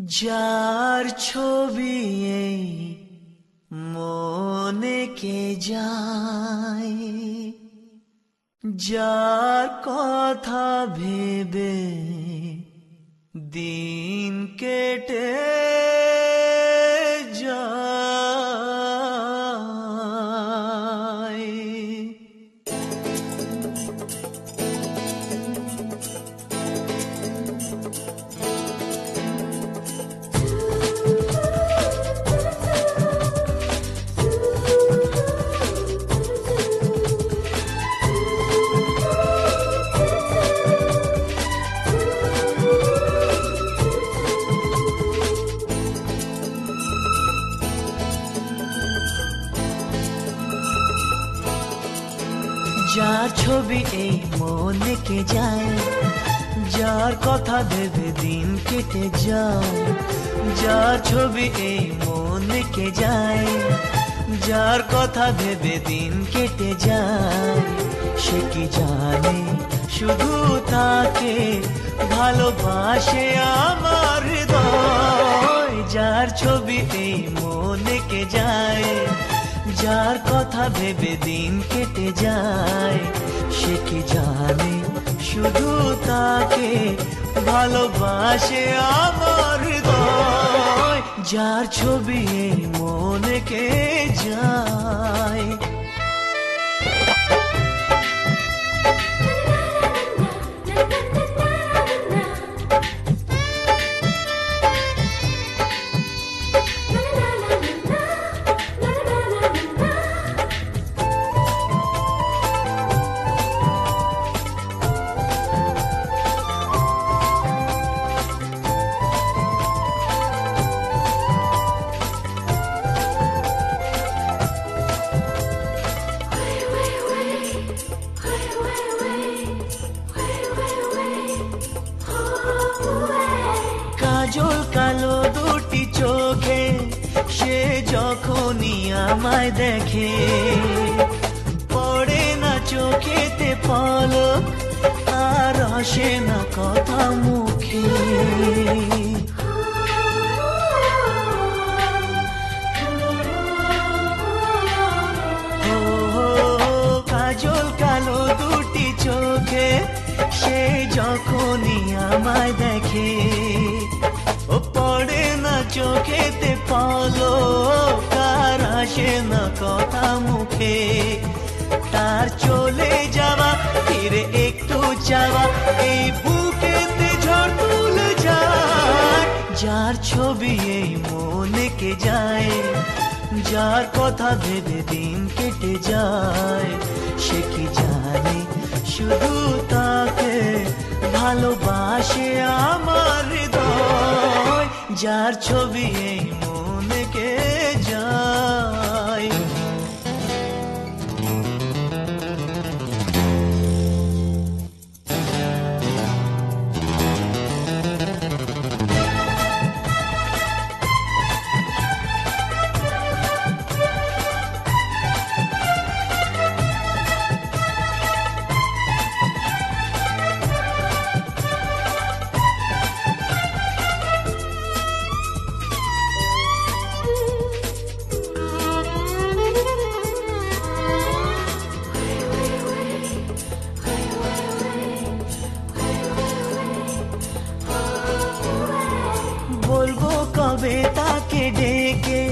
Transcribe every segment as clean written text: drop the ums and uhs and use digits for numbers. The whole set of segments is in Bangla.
যার ছবি এই মনে কে যায়, যার কথা ভেবে দিন কেটে যায়। যার ছবি এই মনে কে যায়, যার কথা ভেবে দিন কেটে যায়। যার ছবি এই মনে কে যায়, যার কথা ভেবে দিন কেটে যায়। সে কি জানে শুধু তাকে ভালোবাসে আমার হৃদয়। যার ছবি এই মনে কে যায়, যার কথা ভেবে দিন কেটে যায়। সে কি জানে শুধু তাকে ভালোবাসে আমার হৃদয়। যার ছবি এই মনে কে যায়। কাজল কালো দুটি চোখে সে যখনই আমায় দেখে, পড়ে না চোখেতে পলক আর আসে না কথা মুখে। কাজল কালো দুটি চোখে সে যখনই আমায় দেখে, ও পড়ে না চোখেতে পলক আর আসে না কথা মুখে। তার চলে যাওয়া ফিরে একটু যাওয়া এই বুকেতে ঝড় তুলে যায়। যার ছবি এই মনে কে যায়, যার কথা ভেবে দিন কেটে যায়। সে কি জানে শুধু তাকে ভালোবাসে আমার হৃদয়। যার ছবি এই মনে কে যায়। বলবো কবে তাকে ডেকে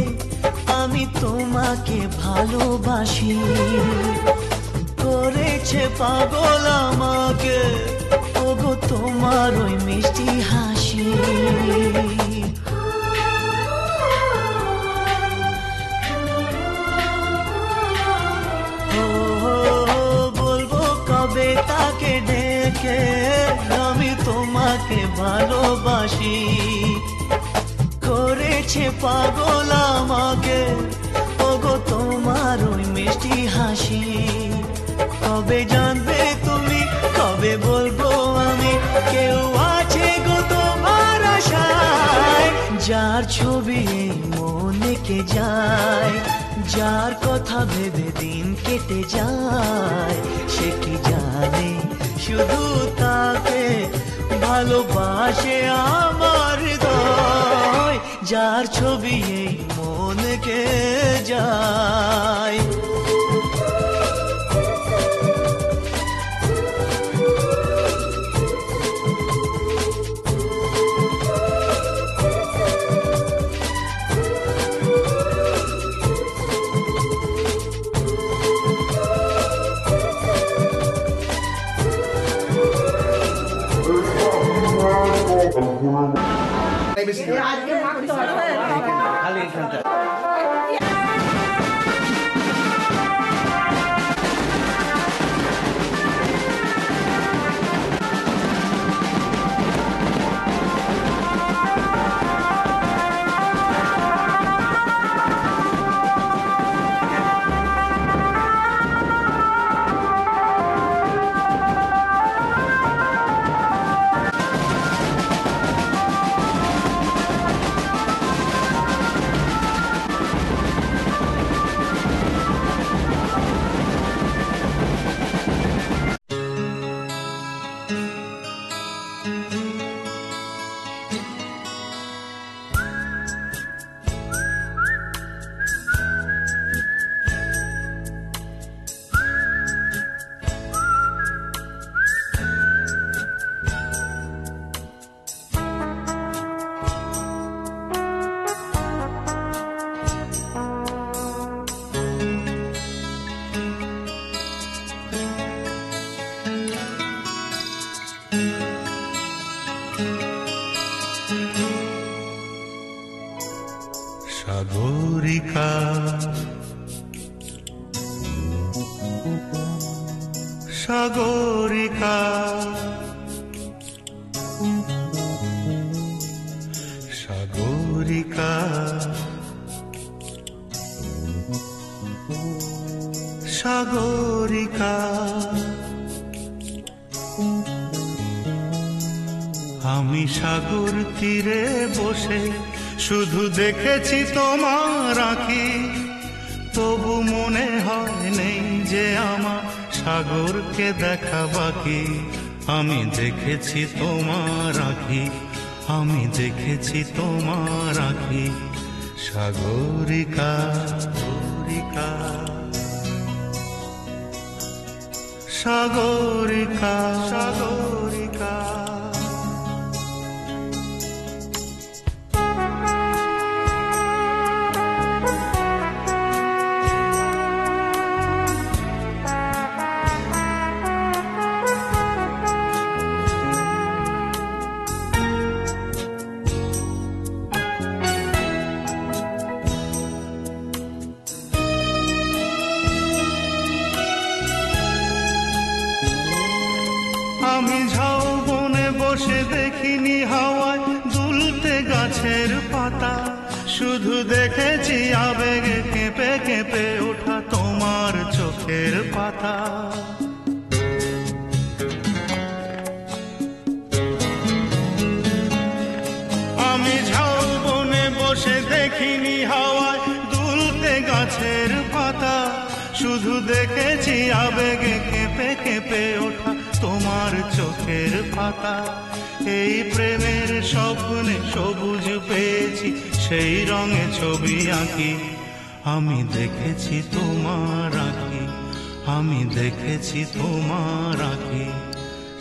আমি তোমাকে ভালোবাসি। করেছে পাগল আমাকে ওগো তোমার ওই মিষ্টি হাসি। বলবো কবে তাকে ডেকে আমি তোমাকে ভালোবাসি। করেছে পাগল আমাকে ওগো তোমার ওই মিষ্টি হাসি। কবে জানবে তুমি, কবে বলবো আমি, কেউ আছে গো তোমার আশায়। যার ছবি এই মনে কে যায়, যার কথা ভেবে দিন কেটে যায়। সে কি জানে শুধু তাকে ভালোবাসে আমার হৃদয়। যার ছবি এই মনকে যায়। সাগরিকা সাগরিকা সাগরিকা সাগরিকা আমি সাগর তীরে বসে শুধু দেখেছি তোমার আঁখি, তবু মনে হয় নেই যে আমার সাগরকে দেখা বাকি। আমি দেখেছি তোমার আঁখি, আমি দেখেছি তোমার আঁখি। সাগরিকা সাগরিকা সাগরিকা সাগরিকা আমি ঝাউবনে বসে দেখিনি হাওয়ায় দুলতে গাছের পাতা, শুধু দেখেছি আবেগে কেঁপে কেঁপে ওঠা তোমার চোখের পাতা। আমি ঝাউবনে বসে দেখিনি হাওয়ায় দুলতে গাছের পাতা, শুধু দেখেছি আবেগে কেঁপে কেঁপে ওঠা তোমার চোখের পাতা। এই প্রেমের স্বপ্নে সবুজ পেয়েছি, সেই রঙে ছবি আঁকি। আমি দেখেছি তোমার আঁখি, আমি দেখেছি তোমার আঁখি।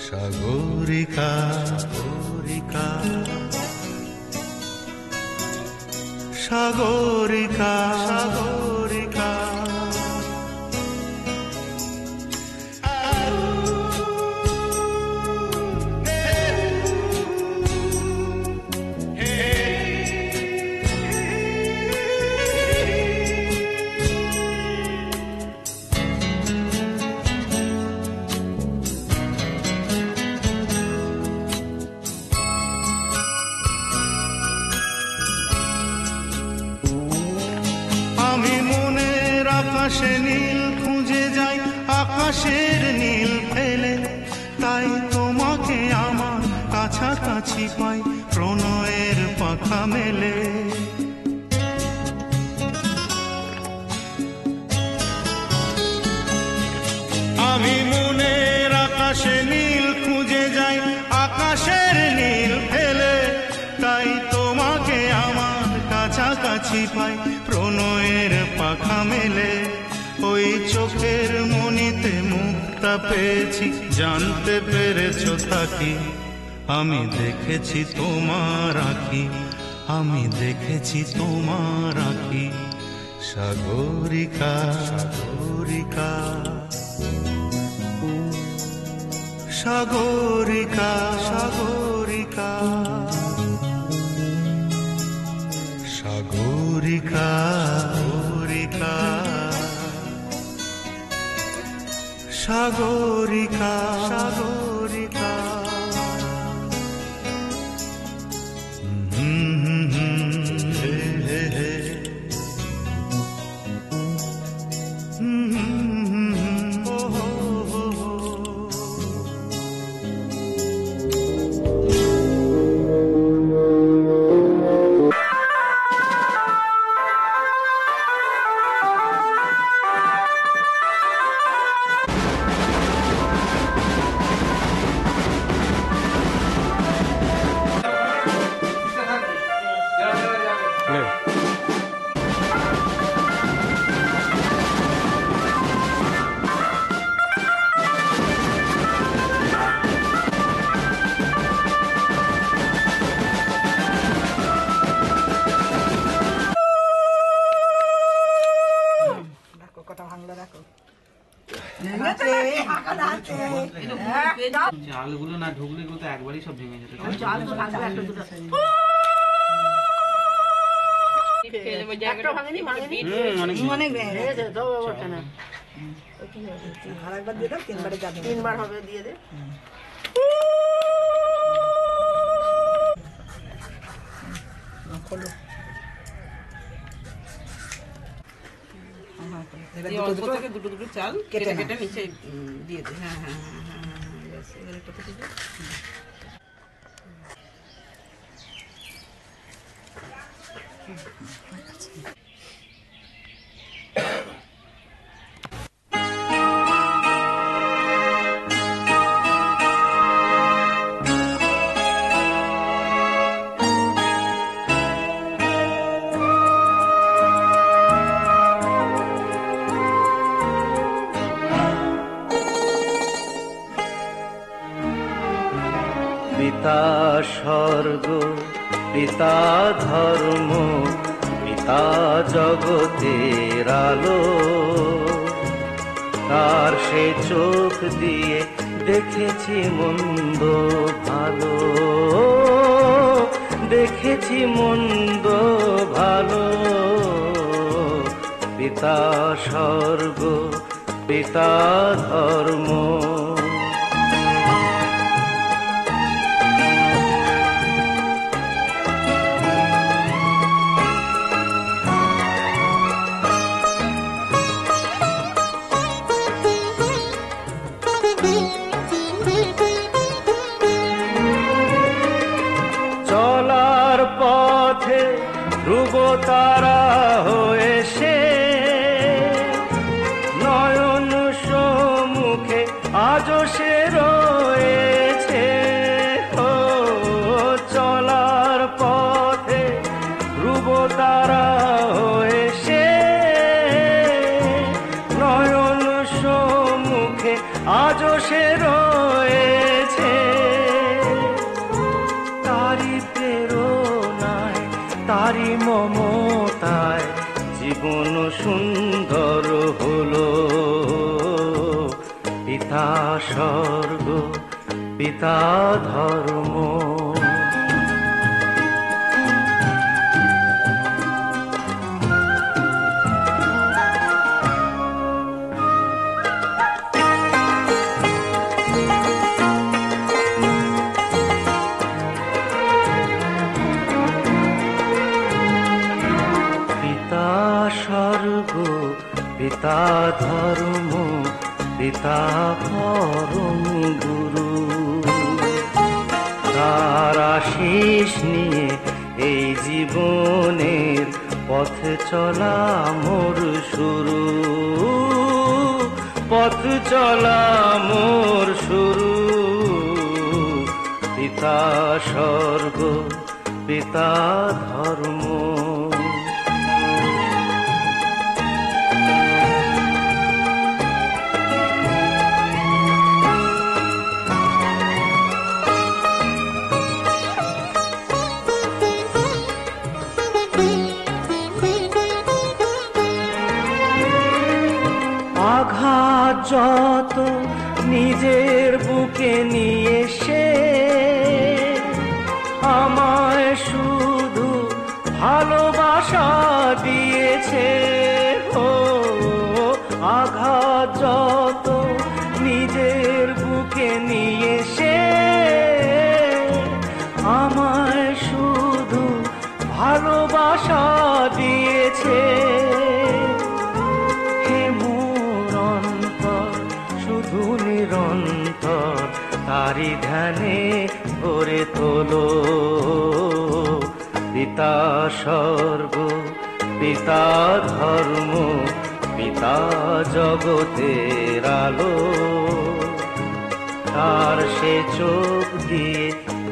সাগরিকা সাগরিকা সাগরিকা সাগরিকা আকাশে নীল খুঁজে যাই, আকাশের নীল ফেলে, তাই তোমাকে আমার কাছাকাছি পাই প্রণয়ের পাখা মেলে। আমি মনের আকাশে নীল খুঁজে যাই, আকাশের নীল ফেলে, তাই তোমাকে আমার কাছাকাছি পাই প্রণয়ের পাখা মেলে, ওই চোখের মনিতে মুক্তা পেয়েছি, জানতে পেরেছো থাকি আমি দেখেছি তোমার আঁখি, আমি দেখেছি তোমার আঁখি। সাগরিকা সাগরিকা সাগরিকা সাগরিকা সাগরিকা সাগরিকা সাগরিকা সাগরিকা। চালগুলো না ঢুকলে এগুলো তো একবারই সব ভেঙে যেত। তিনবার হবে দিয়ে দে। দুটো দুটো চাল কেটে কেটে নিচে দিয়ে দে। হ্যাঁ হ্যাঁ হ্যাঁ হ্যাঁ পিতা স্বর্গ পিতা ধর্ম পিতা জগতের আলো, তার সে চোখ দিয়ে দেখেছি মন্দ ভালো, দেখেছি মন্দ ভালো। পিতা স্বর্গ পিতা ধর্ম। চলার পথে ধ্রুব তারা হয়ে সে নয়ন সম্মুখে আজও সে রয়েছে। ও চলার পথে ধ্রুব তারা হয়ে সে নয়ন সম্মুখে আজও সে রয়েছে। তারি প্রেরণায় তারি মমতায় জীবন সুন্দর হলো। পিতা স্বর্গ পিতা ধর্ম। স্বর্গ পিতা ধর্ম পিতা পরম গুরু, তার আশীষ নিয়ে এই জীবনের পথ চলা মোর শুরু, পথ চলা মোর শুরু। পিতা স্বর্গ পিতা ধর্ম। যত নিজের বুকে নিয়ে সে আমায় শুধু ভালোবাসা দিয়েছে। ও আঘাত যত নিজের বুকে নিয়ে সে আমায় শুধু ভালোবাসা দিয়েছে। হে মোর অন্তর শুধু নিরন্তর তারি ধ্যানে গড়ে তোলো। পিতা স্বর্গ, পিতা ধর্ম, পিতা জগতের আলো। তার সে চোখ দিয়ে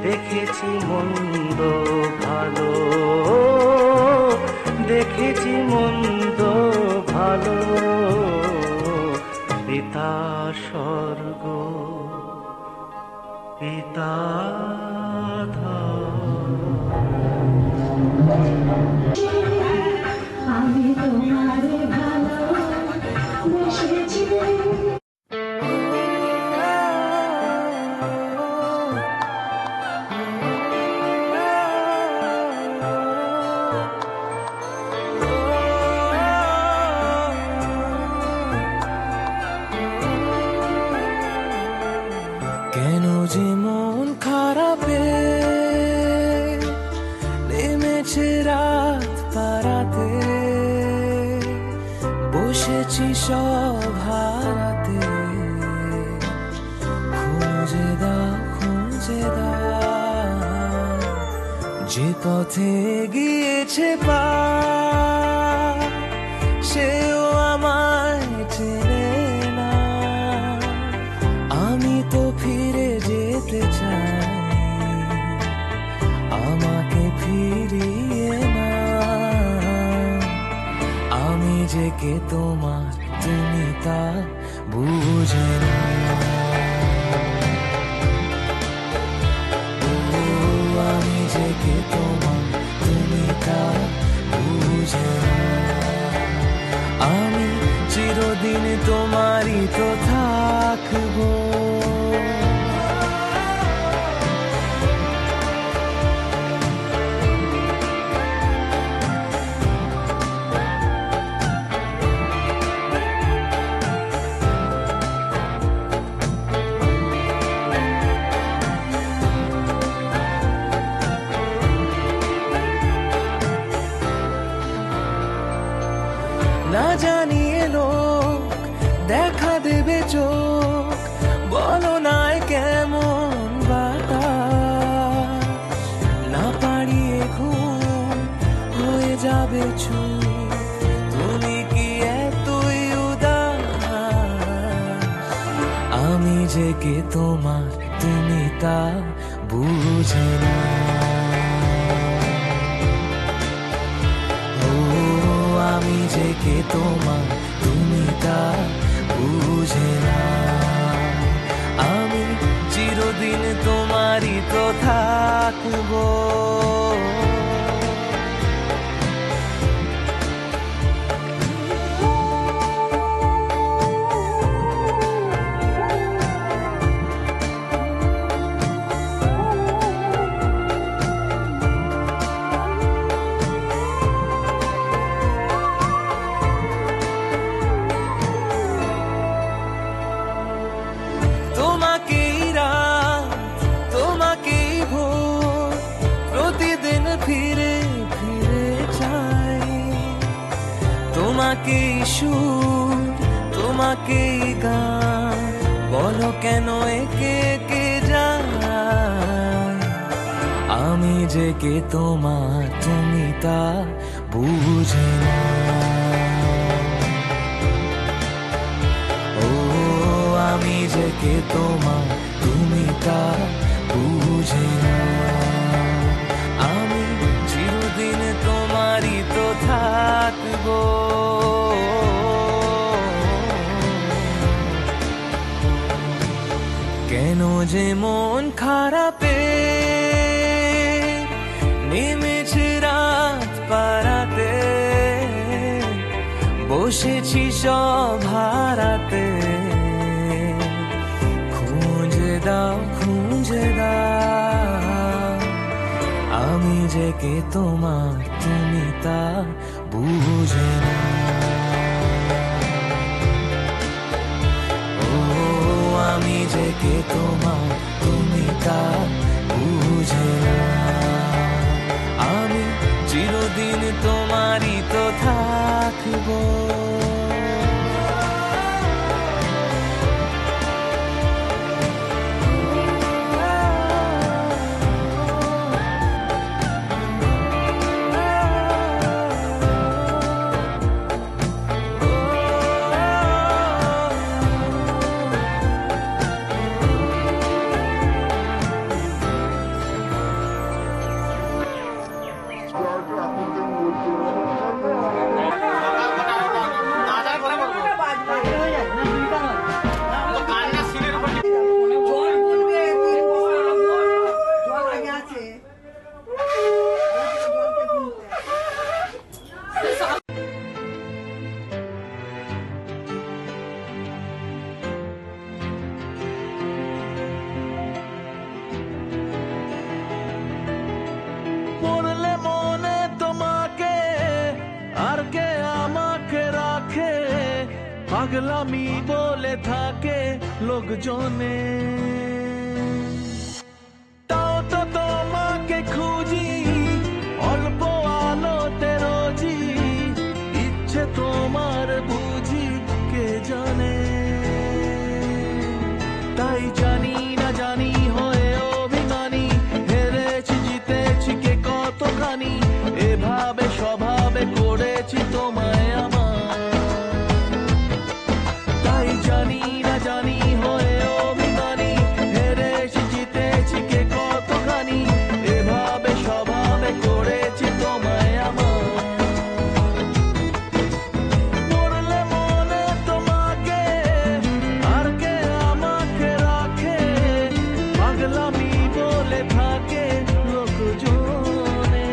দেখেছি মন্দ ভালো, দেখেছি মন্দ ভালো। পিতা স্বর্গ, পিতা আমি তোমারে ভালোবেসেছি। কেন যে মন খারাপে নেমেছে রাত পারাতে, বসেছি সব হারাতে। খুঁজে দাও, খুঁজে দাও যে পথে গিয়েছে পা, সেও আমায় চেনে না। আমি তো ফিরে যেতে চাই, আমাকে ফিরিয়ে না। আমি যে কে তোমার, তুমি তা বুঝে না। ও আমি যে কে তোমার, তুমি তা বুঝে না। আমি চিরদিন তোমারই তো থাকবো। না জানিয়ে লোক দেখা দেবে চোখ, বলো না কেমন বাতাস। না পারিয়ে ঘুম হয়ে যাবে চুপ, তুমি কি এতই উদাস। আমি যে কে তোমার, তুমি তা বুঝে না। আমি যে কে তোমার, তুমি তা বুঝে না। আমি চিরদিন তোমারই তো থাকবো। তোমাকেই রাত, তোমাকেই ভোর, প্রতিদিন ফিরে ফিরে চাই। তোমাকেই সুর, তোমাকেই গান, বলো কেন একে একে যায়। আমি যে কে তোমার, তুমি তা বুঝে না। আমি যে কে তোমার, তুমি তা বুঝে না। আমি চিরদিন তোমারই তো থাকবো। কেন যে মন খারাপে নেমেছে রাত পারাতে, বসেছি সব হারাতে। দাও খুঁজে দাও, আমি যে কে তোমার তুমি তা বুঝে না। ও আমি যে কে তোমার তুমি তা বুঝে না। আমি চিরদিন তোমারই তো থাকবো, পাগলামি বলে থাকে লোকজনে, তাও তো তোমাকে খুঁজি অল্প আলোতে রোজি, ইচ্ছে তোমার বুঝি কে জানে। তাই জানি না জানি হয়ে অভিমানী, হেরেছি জিতেছি কে কতখানি, এভাবে স্বভাবে করেছি তোমায় আমার। জানি না জানি হয়ে অভিমানী, হেরেছি জিতেছি কে কতখানি, এভাবে স্বভাবে করেছি তোমায় আমার। পড়লে মনে তোমাকে আর কে আমাকে রাখে, পাগলামি বলে থাকে লোকজনে।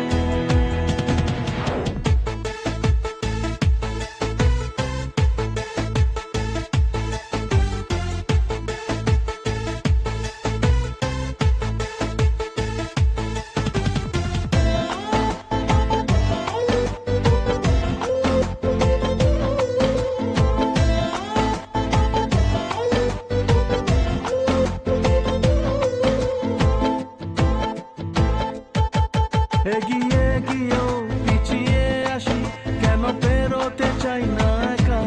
এগিয়ে গিয়েও পিছিয়ে আসি, কেন পেরোতে চাই না একা,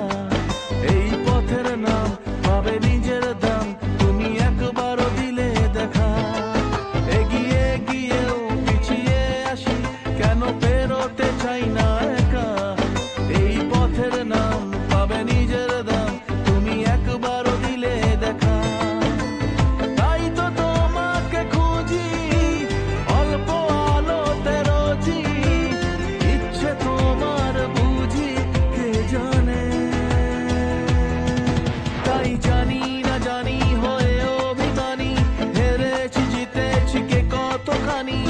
এই পথের নাম পাবে নিজের দাম, তুমি একবারও দিলে দেখা। এগিয়ে গিয়েও পিছিয়ে আসি, কেন পেরোতে চাই না একা, এই পথের নাম পাবে নিজের দাম, তুমি একবারও দিলে দেখা। তাই তো তোমাকে খুঁজি অল্প আলোতে রোজি, ইচ্ছে তোমার বুঝি কে জানে। তাই জানি না জানি হয়ে অভিমানী, হেরেছি জিতেছি কে কতখানি,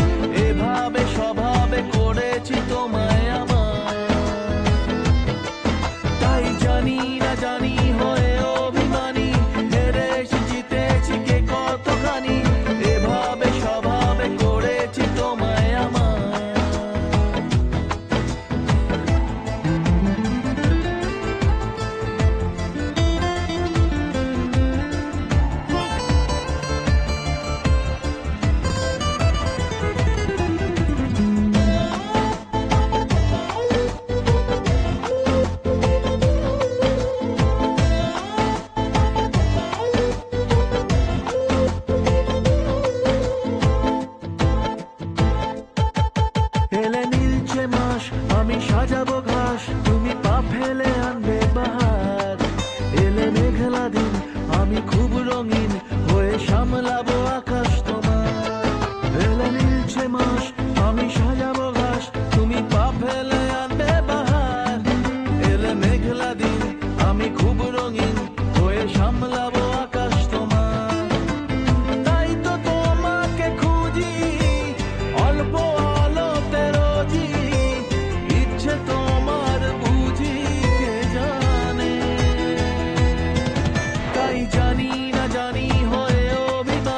এভাবে স্বভাবে করেছি তোমায় আমার। তাই জানি না জানি হয়ে অভিমানী, হেরেছি জিতেছি কে কতখানি, এভাবে স্বভাবে করেছি তোমায় আমার। এলে নীলছে মাস আমি সাজাবো ঘাস, তুমি পা ফেলে আনবে বাহার। এলে মেঘলা দিন আমি খুব রঙিন হয়ে সামলাবো আকাশ তোমার। এলে নীলছে মাস আমি সাজাবো ঘাস, তুমি পা ফেলে আনবে বাহার। এলে মেঘলা দিন আমি খুব রঙিন হয়ে সামলাবো আকাশ তোমার। তাই তো তোমাকে খুঁজি অল্প আলোতে রোজি, ইচ্ছে তোমার বুঝি কে জানে। তাই জানি না জানি হয়ে অভিমান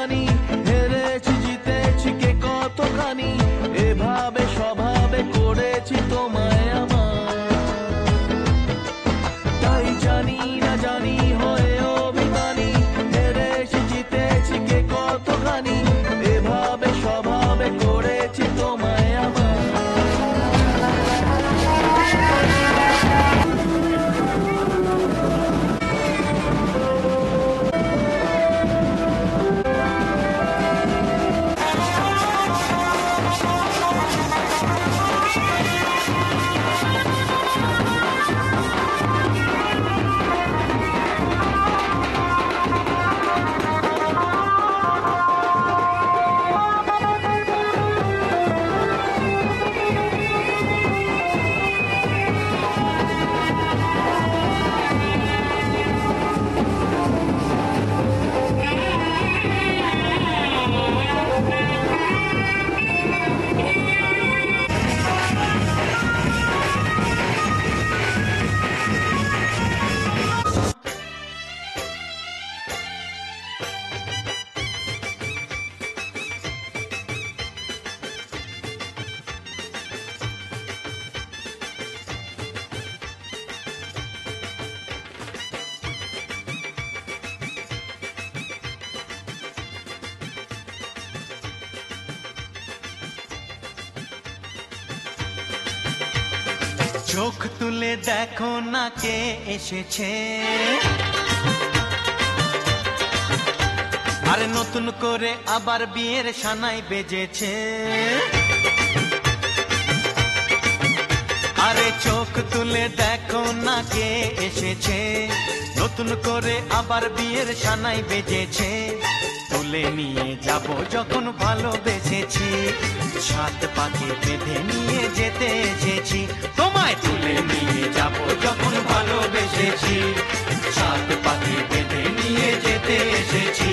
চোখ তুলে দেখো না কে এসেছে, আরে নতুন করে আবার বিয়ের সানাই বেজেছে। আরে চোখ তুলে দেখো না কে এসেছে, নতুন করে আবার বিয়ের সানাই বেজেছে। তুলে নিয়ে যাব যখন ভালোবেসেছি, সাত পাকে বেঁধে নিয়ে যেতে এসেছি। তোমায় তুলে নিয়ে যাব যখন ভালোবেসেছি, সাত পাকে বেঁধে নিয়ে যেতে এসেছি।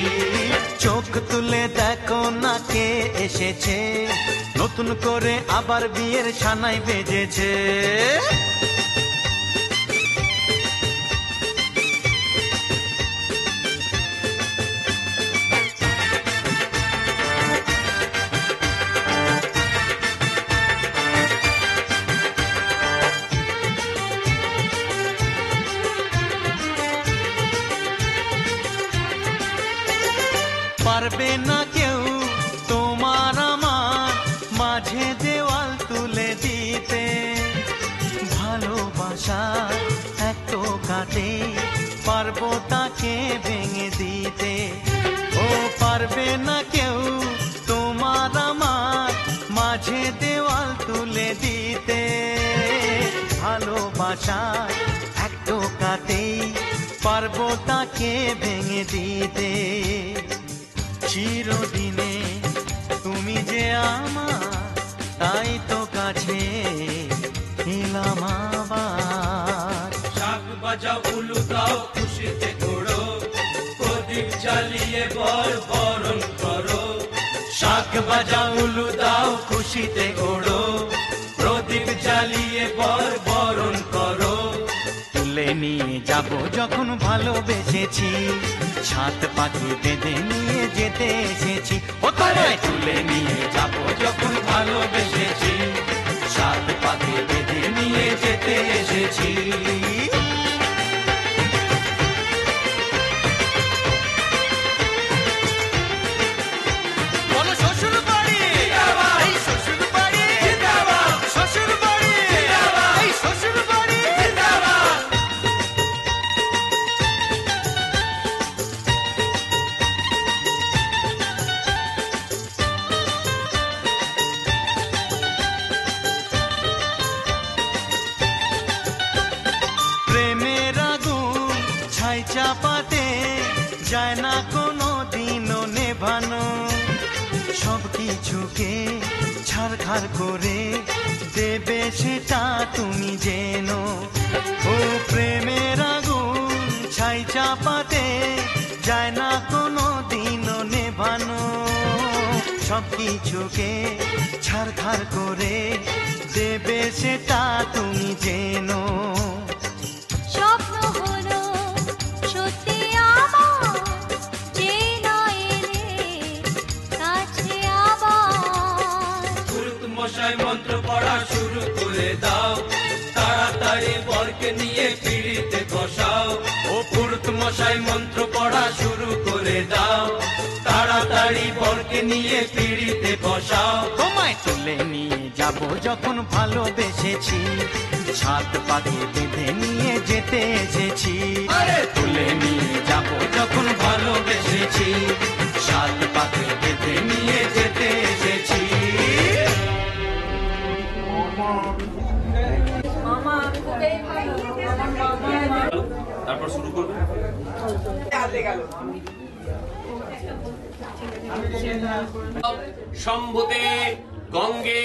চোখ তুলে দেখো না কে এসেছে, নতুন করে আবার বিয়ের সানাই বেজেছে। পারবে না কেউ তোমার আমার মাঝে দেওয়াল তুলে দিতে, ভালোবাসা এক টোকাতে পারবো তাকে ভেঙে দিতে। ও পারবে না কেউ তোমার আমার মাঝে দেওয়াল তুলে দিতে, ভালোবাসা এক টোকাতেই পারবো তাকে ভেঙে দিতে। চিরদিনে তুমি যে আমার, তাই তো কাছে এলাম আবার। শাক বাজাও উলু দাও খুশিতে ঘোড়ো, প্রদীপ জ্বালিয়ে বরণ করো। শাক বাজাও উলু দাও খুশিতে ঘোড়ো, প্রদীপ জ্বালিয়ে বরণ করো। তুলে নিয়ে যাব যখন ভালোবেসেছি, সাত পাখি বেঁধে নিয়ে যেতে এসেছি। ও তোমায় তুলে নিয়ে যাব যখন ভালোবেসেছি, সাত পাখি বেঁধে নিয়ে যেতে এসেছি। বলো শ্বশুর বাড়ি, এই শ্বশুর বাড়ি, শ্বশুর বাড়ি, এই শ্বশুর বাড়ি। প্রেমের আগুন ছাই চাপাতে যায় না কোনো দিনও নেভানো, সব কিছুকে ছাড়খাড় করে দেবে সেটা তুমি জেনো। ও প্রেমের আগুন ছাই চাপাতে যায় না কোনো দিনও নেভানো, সব কিছুকে ছাড়খাড় করে দেবে সেটা তুমি জেনো। স্বপ্ন হলো সত্যি আমার, যে না এলে কাছে আবার। পুরুত মশাই মন্ত্র পড়া শুরু করে দাও, তাড়াতাড়ি বরকে নিয়ে পিড়িতে বসাও। ও পুরুত মশাই মন্ত্র পড়া শুরু করে দাও, তাড়াতাড়ি বরকে নিয়ে পিড়িতে বসাও। তোমায় তুলে নিয়ে যাব যখন ভালোবেসেছি, সাত পাখি বেঁধে নিয়ে যেতে এসেছি। আরে তুলে নিয়ে যাব যখন ভালোবেসেছি, সাত পাখি বেঁধে নিয়ে যেতে এসেছি। তারপর শুরু করবে। শম্ভুতে গঙ্গে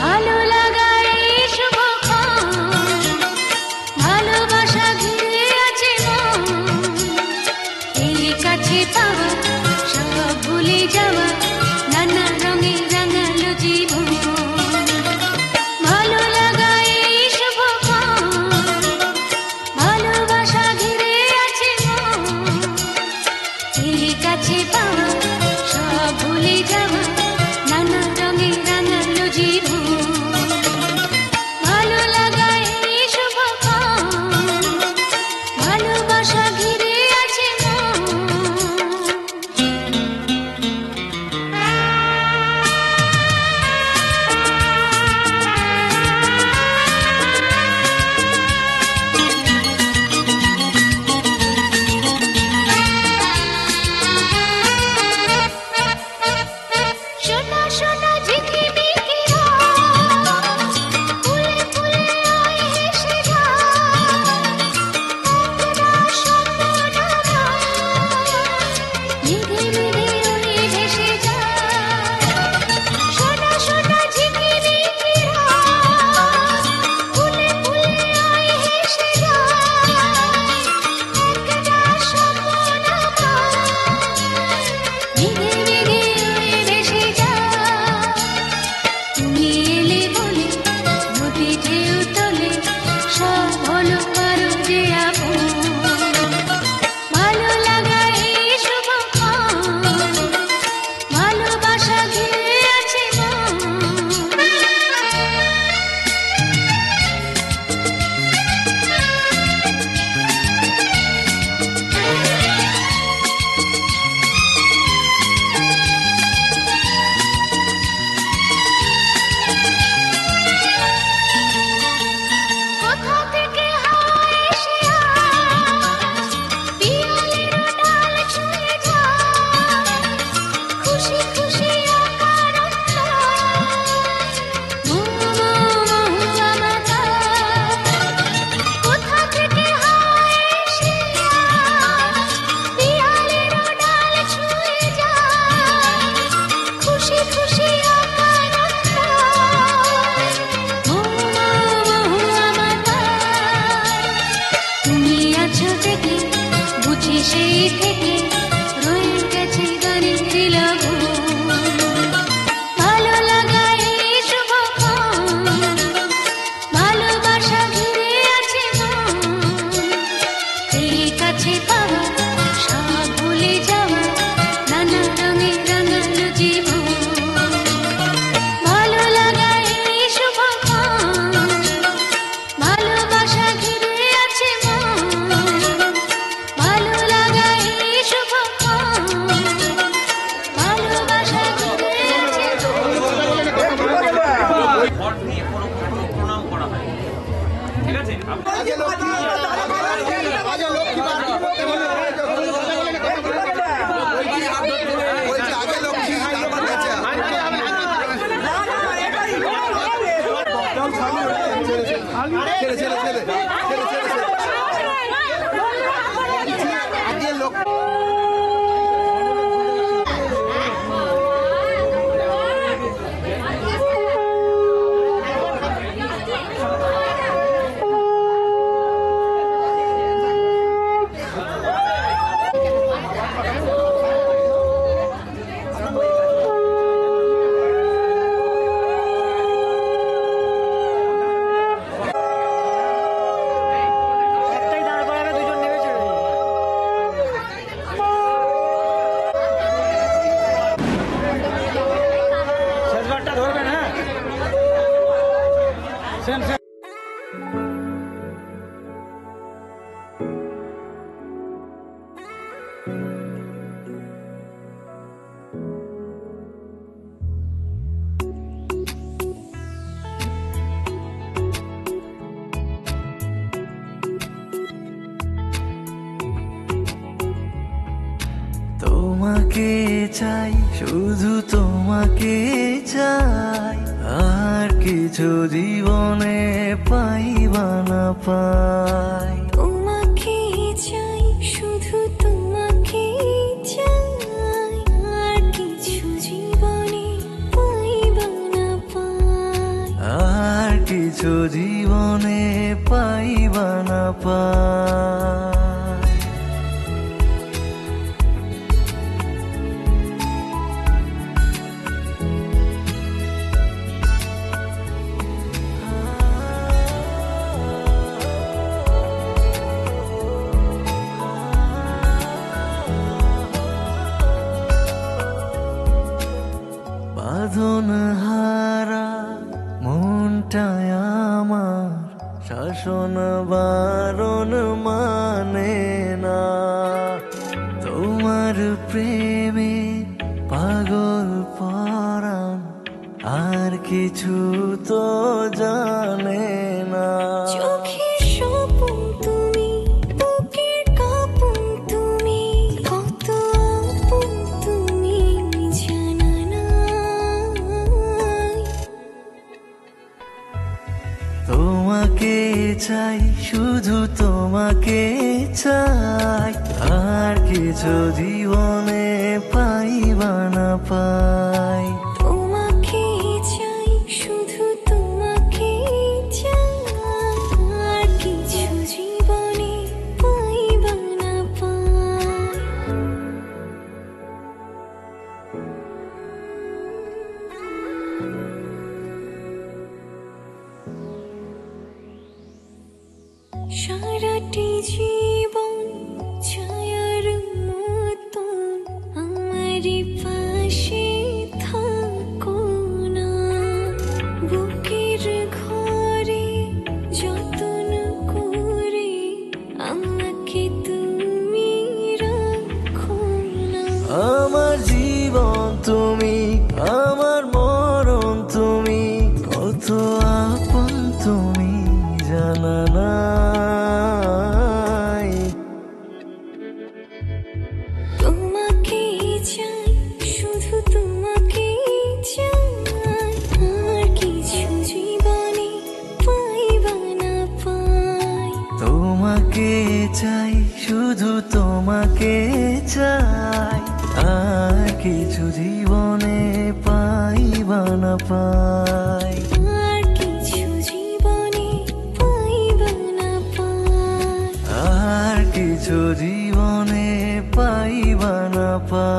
ভালো লাগার এই শুভক্ষণ, ভালোবাসা ঘিরে আছে মন, এই কাছে পাওয়া সব ভুলে যাওয়া শোনা শোনা ঝিকিমিকি রাত, ফুলে ফুলে আয় হেসে যায়, একলা স্বপ্ন নামায়, মেঘে মেঘে উড়ে ভেসে যায়। শোনা শোনা ঝিকিমিকি রাত, ফুলে ফুলে আয় হেসে যায়, একলা স্বপ্ন নামায়, মেঘে মেঘে উড়ে ভেসে যায়। তুমি এলে বলে নদী ঢেউ তোলে, সব হলো কারো যে আপন। ভালো লাগা এই শুভক্ষণ, ভালোবাসা ঘিরে আছে মন। কোথা থেকে হাওয়া এসে আজ পিয়ালের ডাল ছুঁয়ে যায়, খুশি খুশি আকার কোথা থেকে হাওয়া এসে আজ পিয়ালের ডাল ছুঁয়ে যায়, খুশি খুশি আকার তুমি আছো থেকে বুঝি সেই থেকে রয়ে গেছে গানের লঘু। ভালো লাগা এই শুভক্ষণ, ভালোবাসা ঘিরে আছে মন। এই কাছে পাওয়া সব ভুলে যাওয়া, নানা রঙে রাঙালো জীবন। ভালো লাগা এই শুভক্ষণ, ভালোবাসা ঘিরে আছে মন। ভালো লাগা এই শুভক্ষণ, ভালোবাসা ঘিরে আছে মন। ঘট নিয়ে প্রণাম করা হয়, ঠিক আছে? তোমাকে চাই, শুধু তোমাকে চাই, আর কিছু জীবনে পাইবা না পাই। তোমাকে চাই, শুধু তোমাকে চাই, আর কিছু জীবনে পাইবা না পাই। আর কিছু জীবনে পাইবা না পাই। বাঁধন হারা মনটায় আমার, শাসন বারণ মানে না। তোমার প্রেমে পাগল পরাণ, আর কিছু তো জানে না। চোখের স্বপ্ন তুমি, বুকের কাঁপন তুমি, কত আপন তুমি জানা না। চাই, শুধু তোমাকে চাই, আর কিছু জীবনে পাই বা না পাই। তোমাকে চাই, শুধু তোমাকে চাই, আর কিছু জীবনে পাই বা না পাই। সারাটি জীবন ছায়ার মতন আমারই পাশে থাকো না, বুকের ঘরে যতন করে আমাকে তুমি রাখো না। আমার জীবন তুমি, আমার মরণ তুমি, কত আপন তুমি জানা নাই। তোমাকে চাই, শুধু তোমাকে চাই, আর কিছু জীবনে পাই বা না পাই। তোমাকে চাই, শুধু তোমাকে চাই, আর কিছু জীবনে পাই বা না পাই। আর কিছু জীবনে পাই বা না পাই। আর কিছু জীবনে পাই বা না পাই।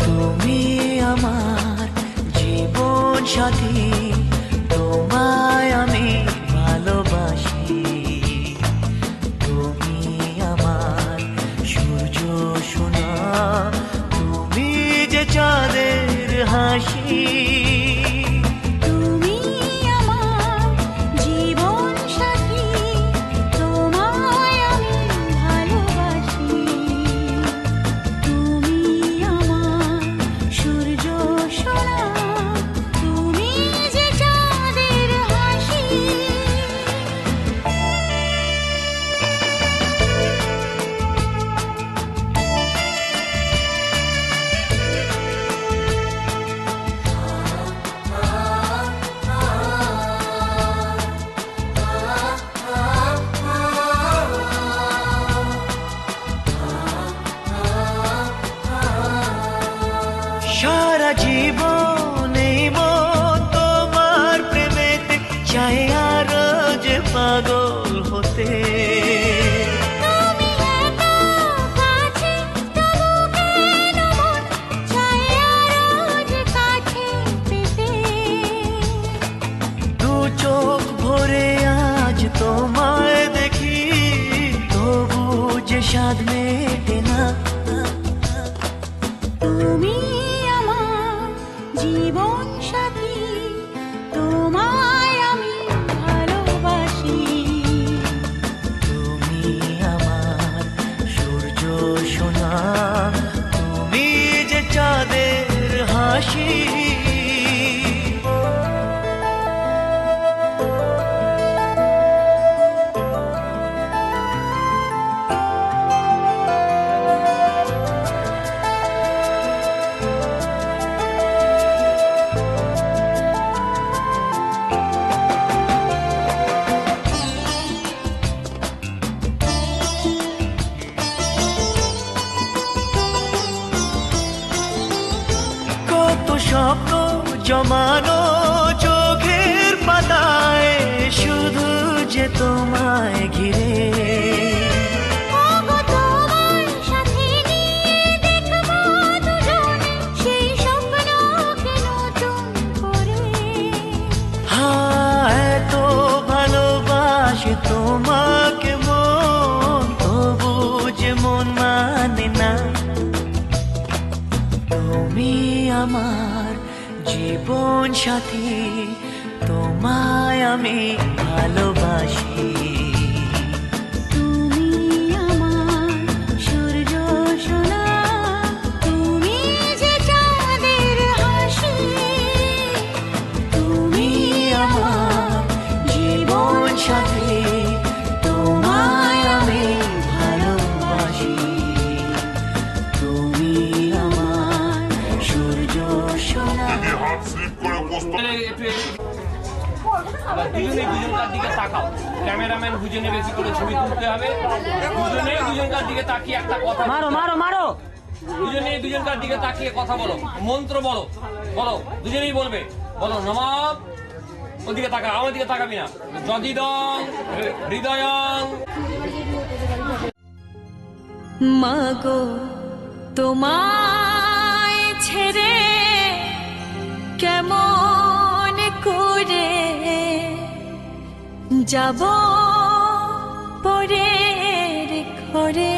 তুমি আমার জীবন সাথী, তোমায় আমি ভালোবাসি। তুমি আমার সূর্য সোনা, তুমি যে চাঁদের হাসি। তুমি আমার জীবন সাথী, তোমায় আমি ভালোবাসি। তুমি আমার সূর্য সোনা, তুমি যে চাঁদের হাসি। সারা জীবন এই মন তোমার প্রেমেতে চাই, আরো যে পাগল হতে। তুমি এত কাছে, তবু কেন মন চায় আরো যে কাছে পেতে। দু চোখ ভরে আজ তোমায় দেখি, তবু যে স্বাদ মেটে না। তুমি আমার জীবন সাথী, তোমায় আমি ভালোবাসি। তুমি আমার সূর্য সোনা, তুমি যে চাঁদের হাসি। স্বপ্ন জমানো চোখের পাতায়, শুধু যে তোমায় ঘিরে। ওগো তোমার সাথে নিয়ে তোমাকে মন, তবু যে মন মানে না। তুমি আমার জীবন সাথী, তোমায় আমি ভালোবাসি। তুমি আমার সূর্য সোনা, তুমি যে চাঁদের হাসি। তুমি আমার জীবন সাথী, তোমায় আমি ভালোবাসি। তুমি আমার সূর্য সোনা। দুজনে দুজনকার দিকে তাকাও, ক্যামেরাম্যান দুজনে বেশি করে ছবি তুলতে হবে। দুজনে দুজনকার দিকে তাকিয়ে একটা কথা মারো মারো মারো। দুজনে দুজনকার দিকে তাকিয়ে কথা বলো, মন্ত্র বলো, বলো দুজনেই বলবে। বলো নমঃ, ওদিকে তাকা, আমার দিকে তাকাবি না। যদিদং হৃদয়ং। মাগো তোমায় ছেড়ে কেমন করে যাব পরের ঘরে।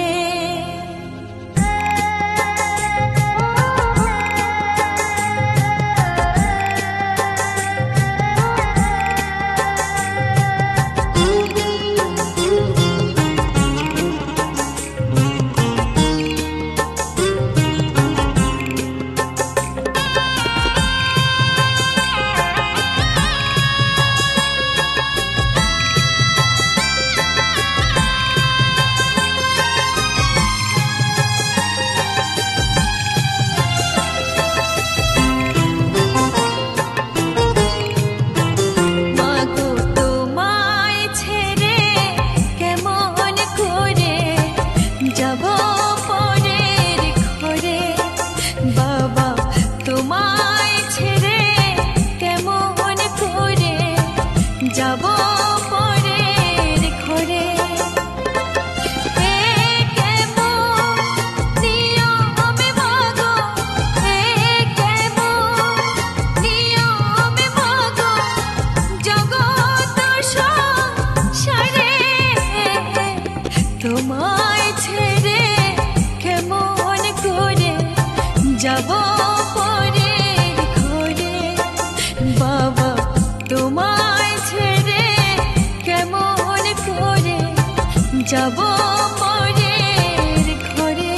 তোমায় ছেড়ে কেমন করে যাব পরের ঘরে। বাবা তোমায় ছেড়ে কেমন করে যাব পরের ঘরে।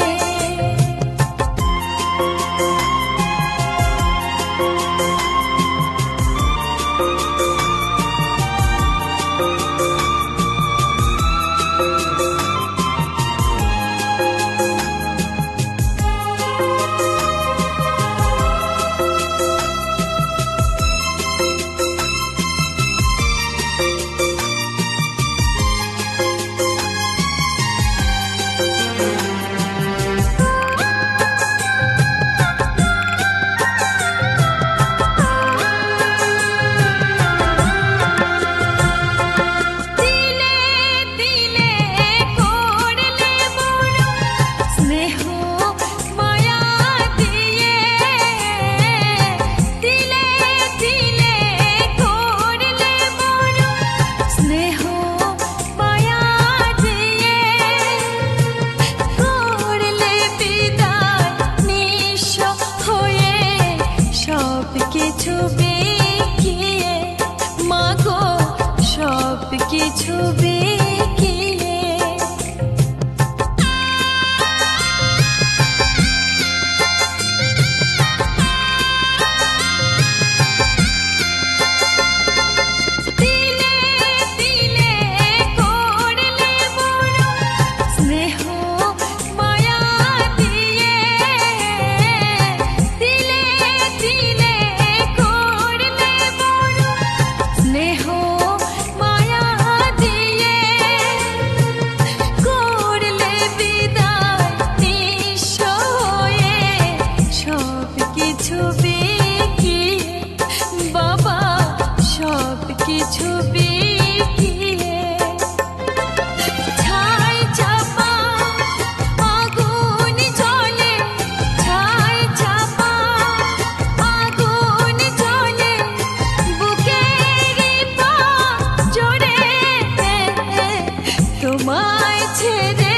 তোমায় ছেড়ে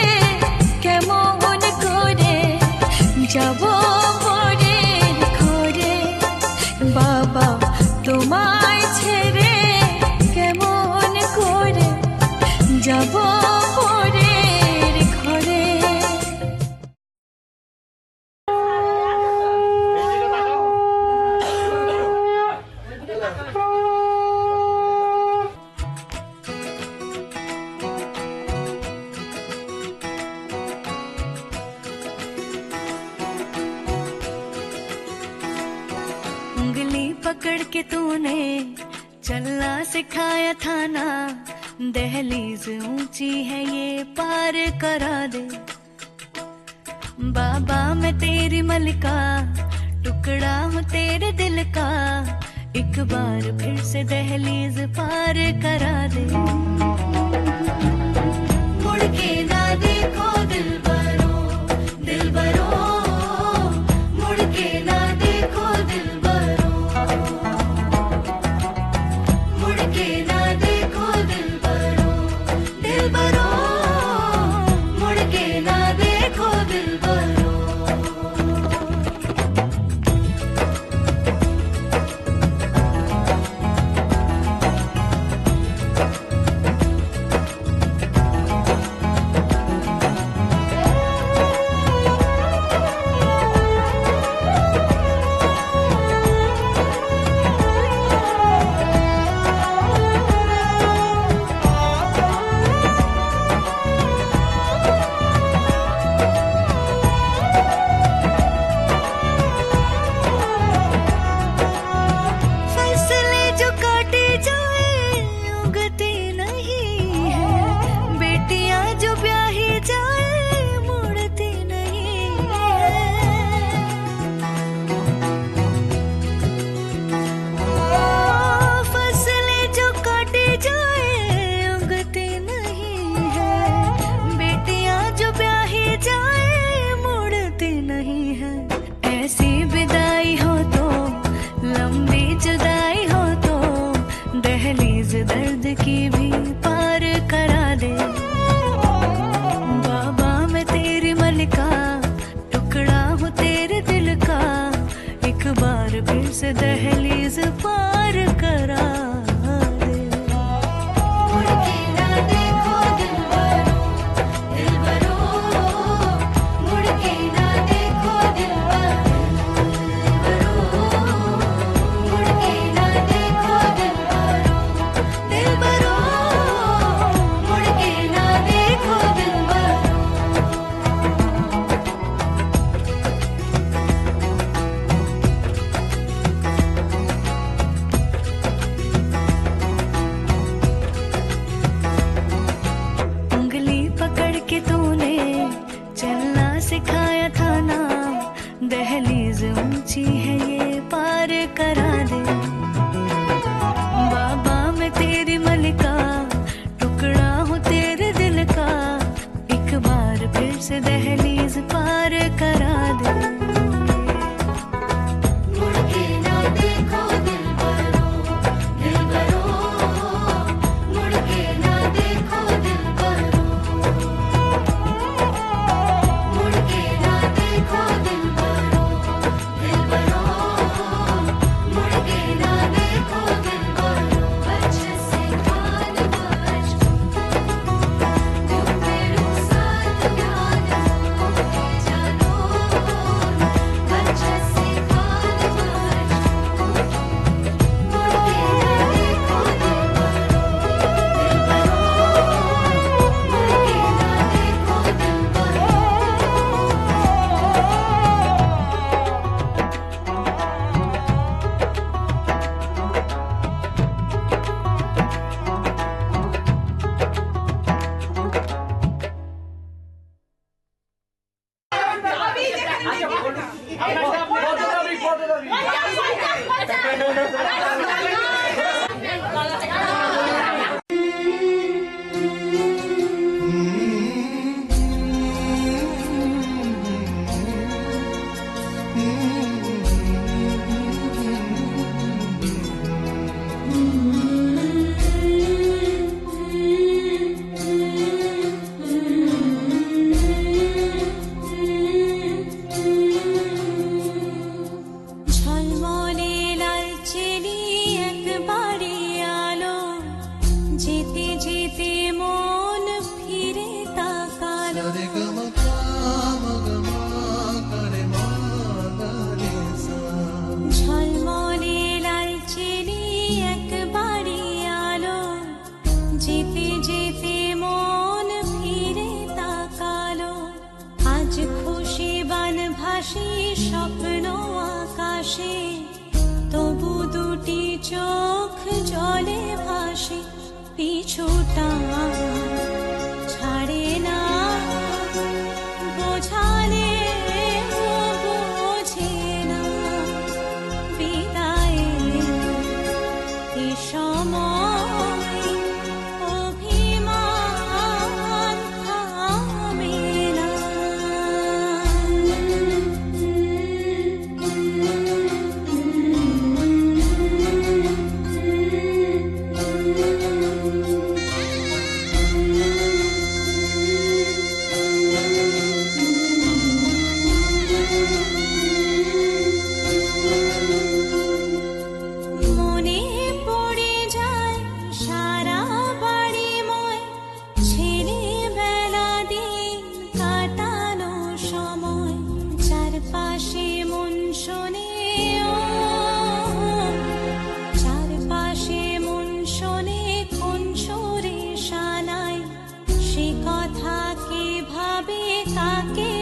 কেমন করে যাব পরের ঘরে বাবা তোমায় ছেড়ে কেমন করে যাব পরের ঘরে उंगली पकड़ के तूने चलना सिखाया था ना दहलीज ऊंची है ये पार करा दे बाबा मैं तेरी मलिका टुकड़ा हूँ तेरे दिल का एक बार फिर से दहलीज पार करा दे मुड़ के ना देखो दिलबरो दिलबरो मुड़ के ना देखो दिलबरो मुड़ के ना देखो दिलबरो दिलबरो मुड़ के ना देखो दिलबरो फैसले जो काटे जाए उगते नहीं है बेटियां जो ब्याही जाए मुड़ती नहीं है फैसले जो काटे जाए उगते नहीं है बेटियां जो ब्याही जाए मुड़ती नहीं है ऐसी विदाई हो तो लंबी जुदाई हो तो दहलीज दर्द की भी पार करा दे बाबा मैं तेरी मलिका टुकड़ा हूँ तेरे दिल का एक बार फिर से दहलीज पार करा दे मुड़ के ना देखो दिलबरो दिलबरो मुड़ के ना देखो दिलबरो मुड़ के ना देखो दिलबरो दिलबरो मुड़ के ना देखो दिलबरो उंगली पकड़ के तूने चलना सिखाया था ना दहलीज ऊंची है ये पार करा दे बाबा मैं तेरी मलिका टुकड़ा हूँ तेरे दिल का एक बार फिर से दहलीज पार करा दे मुड़ के ना देखो दिलबरो दिलबरो मुड़ के ना देखो दिलबरो मुड़ के ना देखो दिलबरो दिलबरो मुड़ के ना देखो दिलबरो अच्छे से कान बज तुम मेरे साथ जानो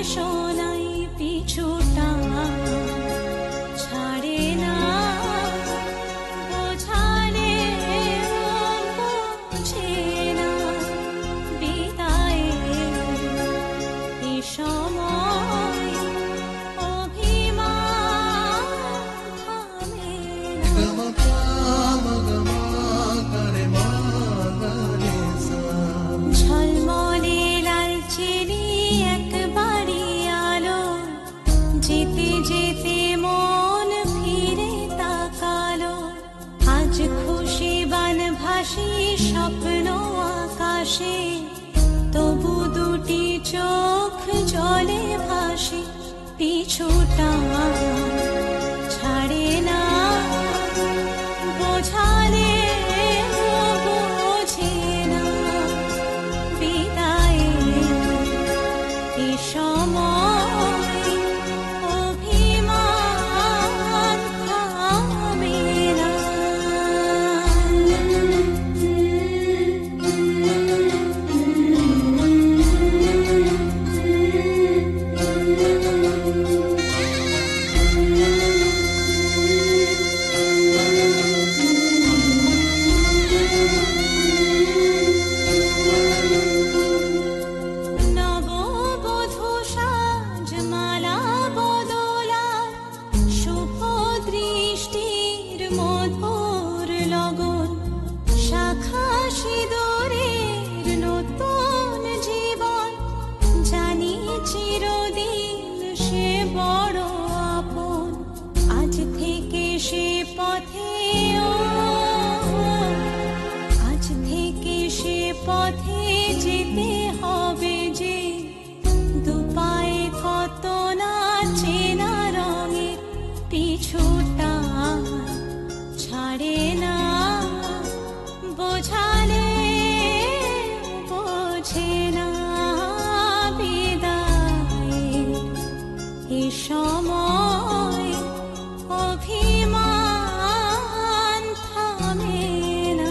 শোনাই পিছুটা ছাড়ে না বোঝালে বুঝে না বিদায়ে এ সময় অভিমান থামে ঝলমলে লালচেরি একবারই আলো যেতে যেতে মন ফিরে তাকালো আজ খুশি বানভাসী স্বপ্ন আকাশে তবু দুটি চোখ জলে ভাসে পিছুটা ছাড়ে না বোঝালে বোঝে না বিদায়ে এ সময় অভিমান থামে না নববধূ সাজমালা বদলা শুভ দৃষ্টির মধুর লগন শাখা সিঁদুরের নতুন জীবন জানি চিরদিন সে বড় আপন আজ থেকে সে পথে আজ থেকে সে পথে যেতে হবে যে দুপায়ে কত না চেনা রঙের পিছুটা ছাড়ে না বোঝালে বোঝে না বিদায়ে এ সময় অভিমান থামে না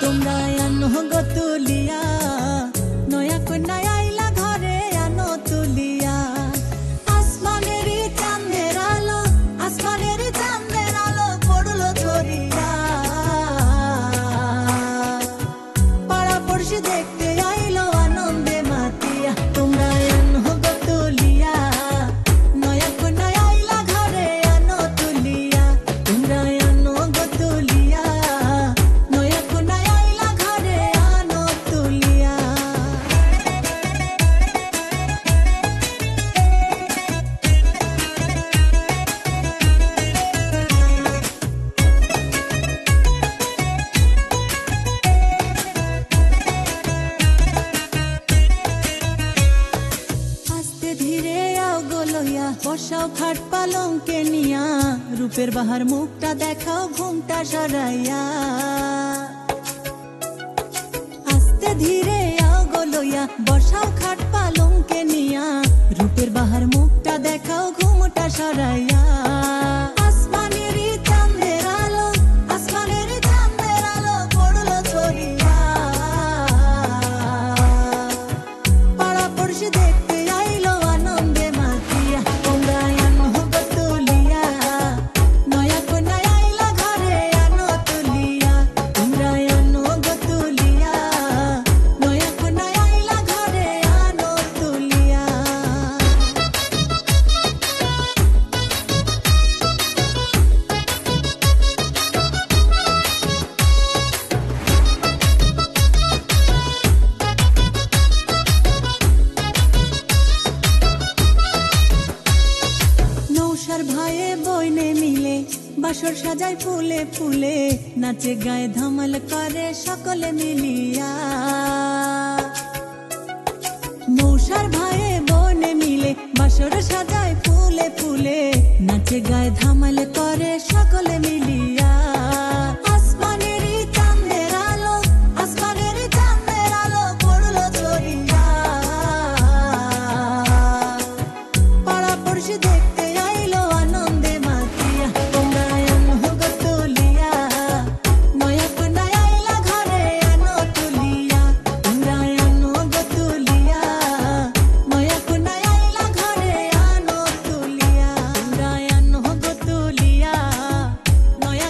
তোমরা আনো গো তুলিয়া নয়া কন্যা আইলা ঘরে আনো তুলিয়া আসমানের চাঁদের আলো পড়লো ঝরিয়া পাড়া পড়শি দেখতে আইলো আনন্দে মাতিয়া তোমরা আনো গো তুলিয়া নয়া কন্যা আইলা ঘরে আনো তুলিয়া তোমরা আনো গো তুলিয়া নয়া কন্যা আইলা ঘরে আনো তুলিয়া আস্তে ধীরে আও গোলইয়া বসাও খাট পালঙ্কে নিয়া রূপের বাহার মুখটা দেখাও ঘুমটা সরাইয়া আস্তে ধীরে আও গোলইয়া বসাও খাট পালঙ্কে নিয়া রূপের বাহার মুখটা দেখাও ঘুমটা সরাইয়া আসমানের চাঁদের আলো পড়লো ঝরিয়া পাড়া পড়শি দেখতে আইলো আনন্দে মাতিয়া তোমরা আনো গো তুলিয়া নয়া কন্যা আইলা ঘরে আনো তুলিয়া তোমরা আনো গো তুলিয়া নয়া কন্যা আইলা ঘরে আনো তুলিয়া নৌসার ভাইয়ে বইনে মিলে বাসর সাজায় ফুলে ফুলে নাচে গায়ে ধমাল করে সকলে মিলিয়া নৌসার ভাইয়ে বইনে মিলে বাসর সাজায় ফুলে ফুলে নাচে গায়ে ধমাল করে সকলে মিলিয়া আসমানের চাঁদের আলো পড়লো ঝরিয়া পাড়া পড়শি দেখতে আইলো আনন্দে মাতিয়া তোমরা আনো গো তুলিয়া নয়া কন্যা আইলা ঘরে আনো তুলিয়া তোমরা আনো গো তুলিয়া নয়া কন্যা আইলা ঘরে আনো তুলিয়া তোমরা আনো গো তুলিয়া নয়া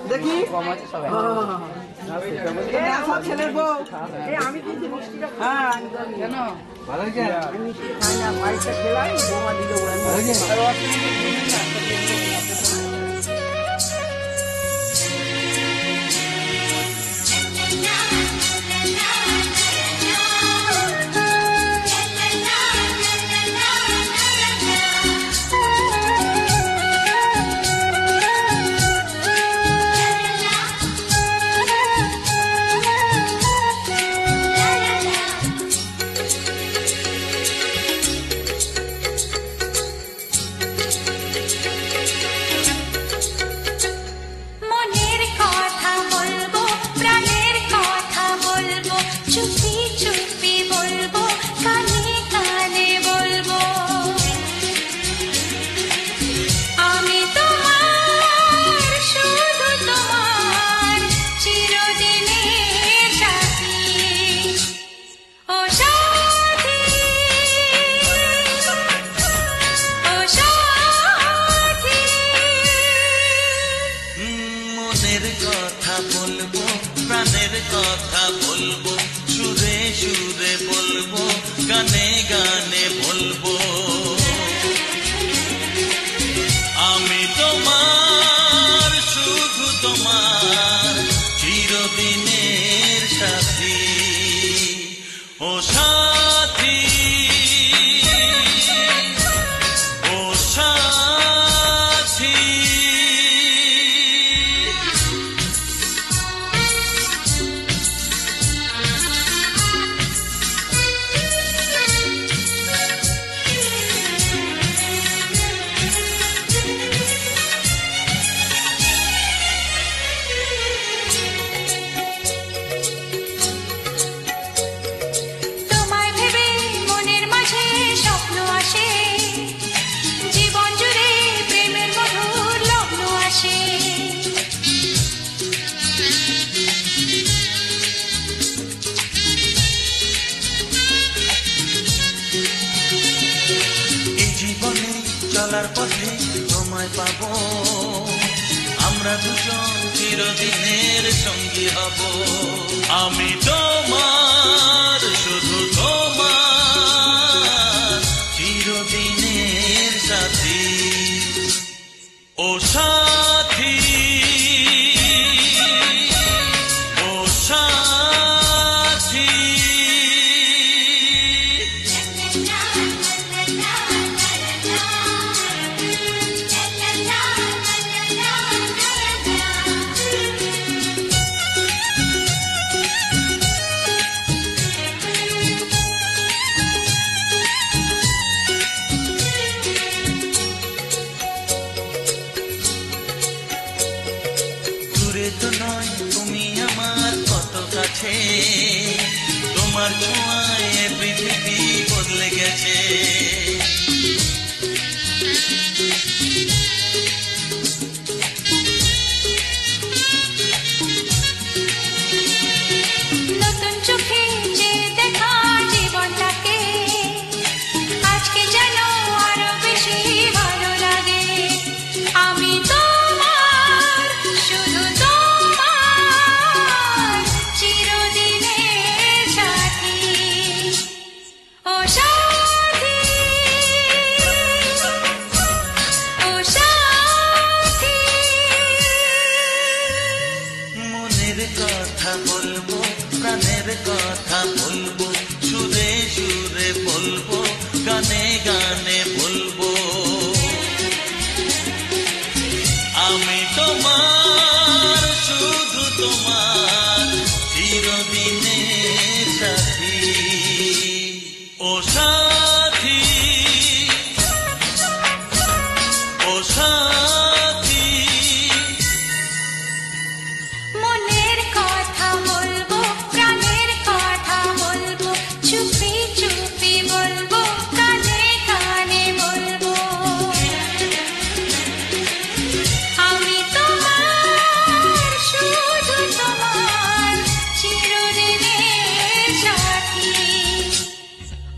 দেখি ছেলের বউ আমি কিন্তু হ্যাঁ কেন ভালো মিষ্টি খাই না পায়েসটা খেলাই বৌমা দিল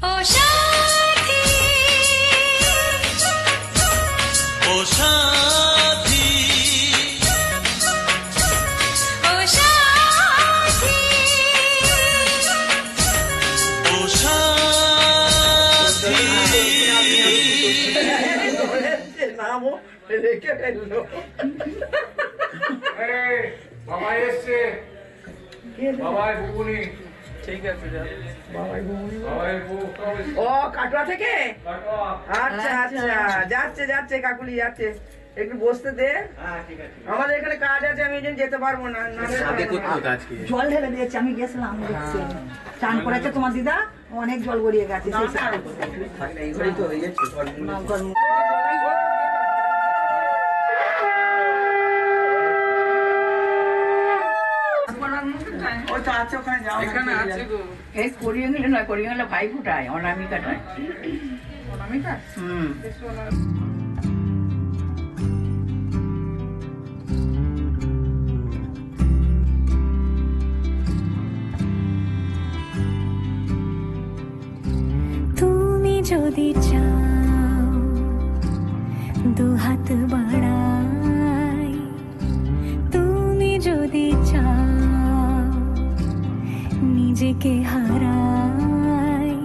Oh, খাবো রেখে ফেললো। বাবা এসছে, বাবাই বুবুনি। ঠিক আছে, ও কাটোয়া থেকে? আচ্ছা আচ্ছা, যাচ্ছে যাচ্ছে কাকুলি যাচ্ছে, একটু বসতে দে। আমাদের এখানে কাজ আছে, আমি যেতে পারবো না। জল ঢেলে দিয়েছি, আমি গেছিলাম দেখছি চান করেছে তোমার দিদা, অনেক জল গড়িয়ে গেছে। এই করিয়ে নিলে নয়, করিয়ে নিলে ভাই ফুটায়, অনামিকাটায়। অনামিকা? তুমি যদি চাও দুহাত বাড়াই, তুমি যদি চাও নিজেকে হারাই,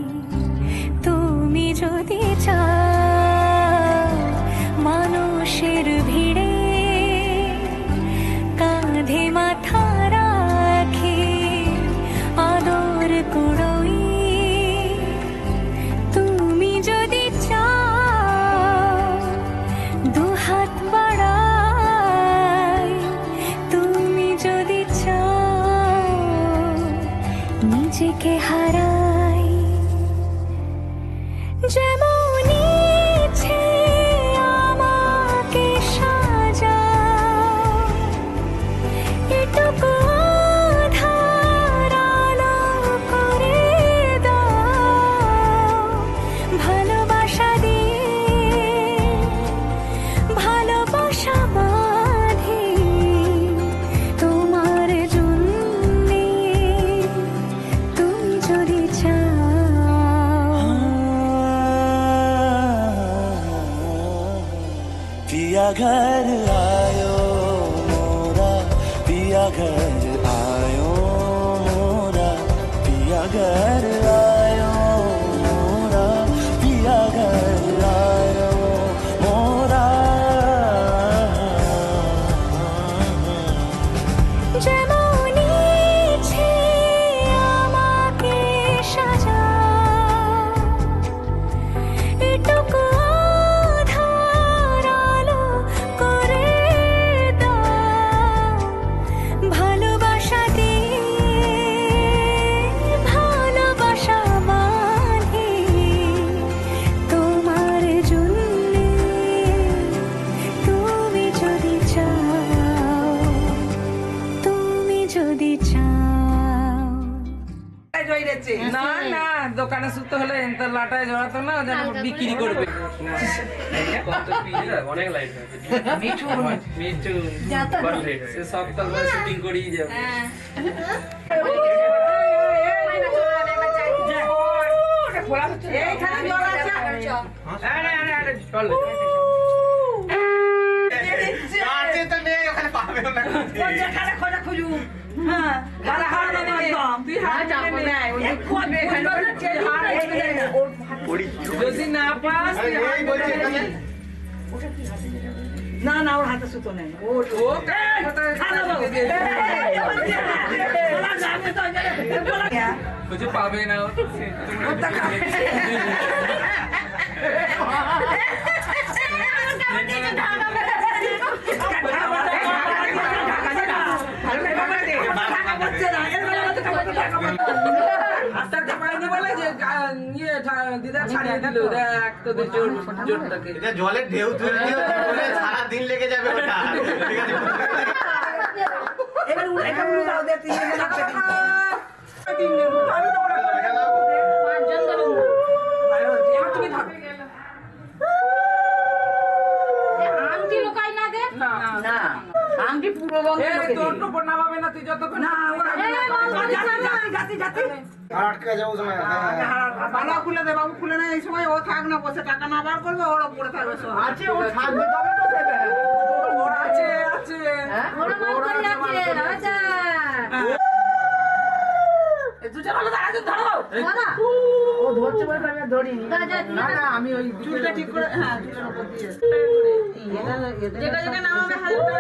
তুমি যদি চাও মানুষের ভিড়ে কাঁধে মাথা রাখি আদর কুড়োই, তুমি যদি চাও দুহাত বাড়াই, তুমি যদি চাও নিজেকে হারাই, যেমন ইচ্ছে আমাকে সাজাও, এটুকু আধার আলো করে দাও, ভালোবাসা দিয়ে ভালোবাসা বাঁধি তোমার জন্যে, তুমি যদি চাও। पिया घर आयो मोरा, पिया घर आयो मोरा, पिया घर आयो मोरा, पिया घर आयो मोरा। যেমন ইচ্ছে আমাকে সাজাও, এটুকু আধার আলো করে দাও, ভালোবাসা দিয়ে ভালোবাসা বাঁধি তোমার জন্যে, তুমি যদি চাও, তুমি যদি চাও। না না, দোকানে সুতো হলে লাটায় জড়াতো না, যেন বিক্রি করবে। অনেক লাইট মিঠু মিঠু সে সপ্তাহ শুটিং করিয়ে যাবে। যদি না পাস না না, ওর হাতে সুতো নেই। কিছু পাবে না দিদা ছাড়িয়ে দিল, দেখ তোদের জোরটাকে। জলের ঢেউ তুলে দিও, সারাদিন লেগে যাবে ওটা। ঠিক আছে, এবার উড়ে দাও, দে তিন দিন লাগবে। আংটি লোকাই না দে না না, আংটি পুরো বন্ধ করে তোর তো না পাবে না, তুই যতক্ষণ না ওরা জাতি জাতি বালা খুলে দে বাবু, খুলে না এই সময় ও থাক না, বসে টাকা না বার করবে, ওর উপরে থাকবে। আছে ও থাকবে তবে তো দেবে, ওর আছে আছে ওরা মান করে আছে। আচ্ছা তুই চলো দাঁড়াতে দাঁড়াও দাদা ও ধরছে বলে আমি আর ধরিনি না না আমি ওই চুলটা ঠিক করে হ্যাঁ চুলের উপর দিয়ে যেটা যেটা নামাবে হালকা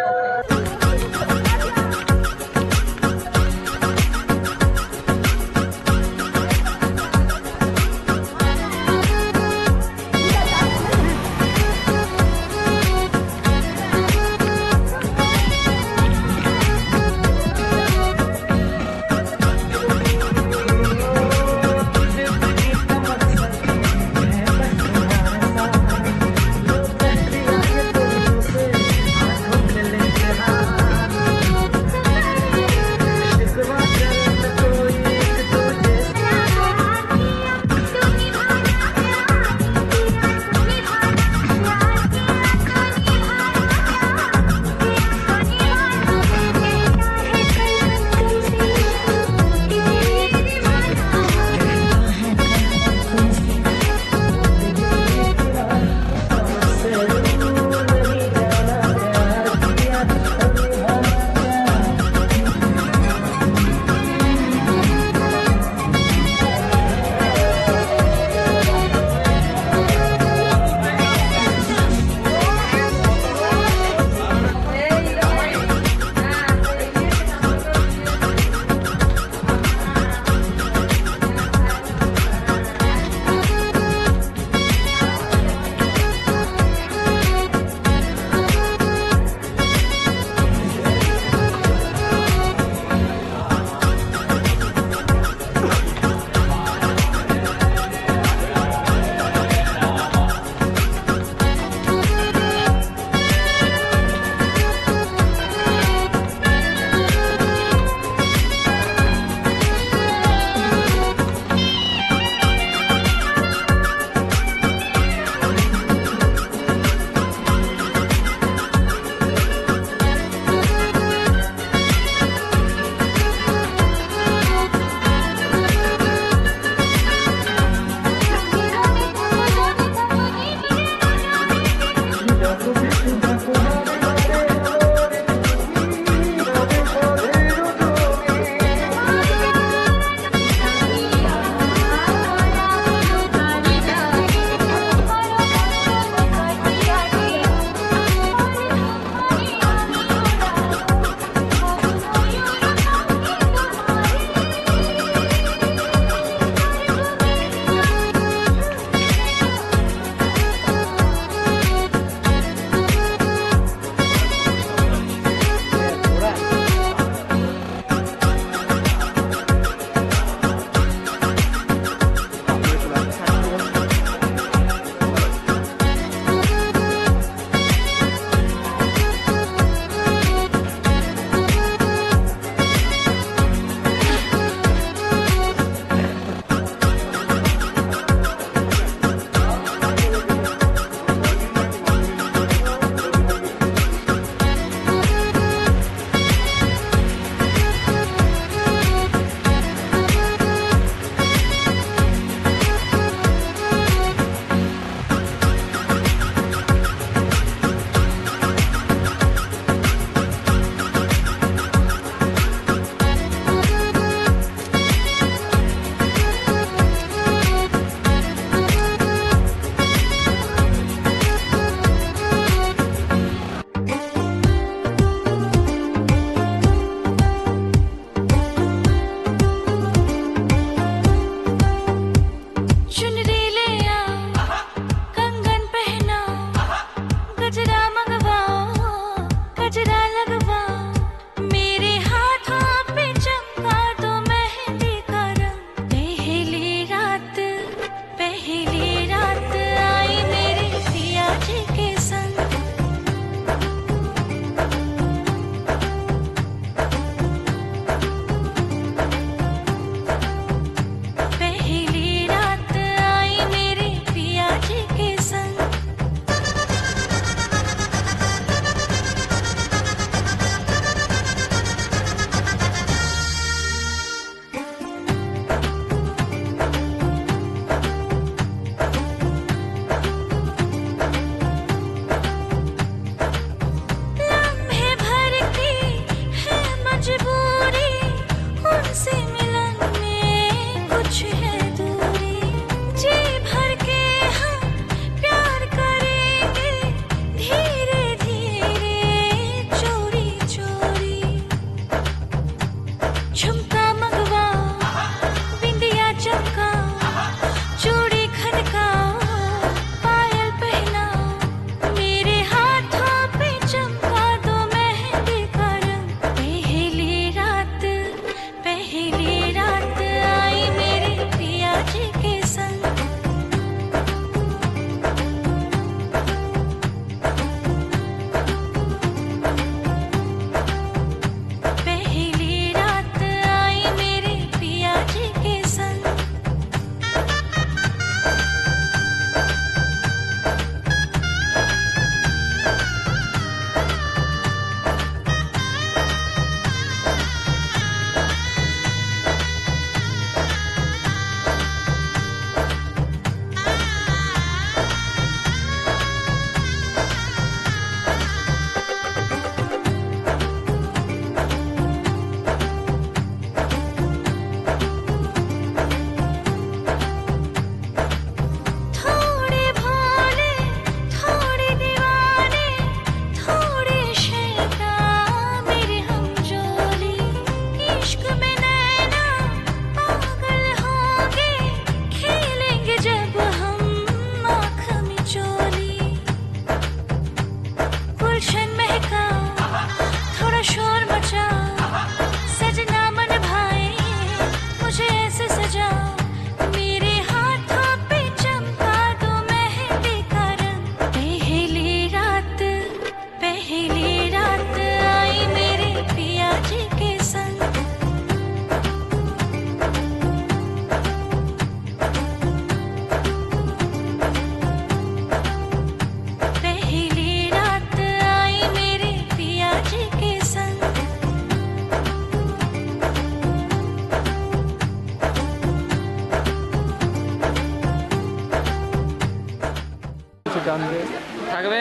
থাকবে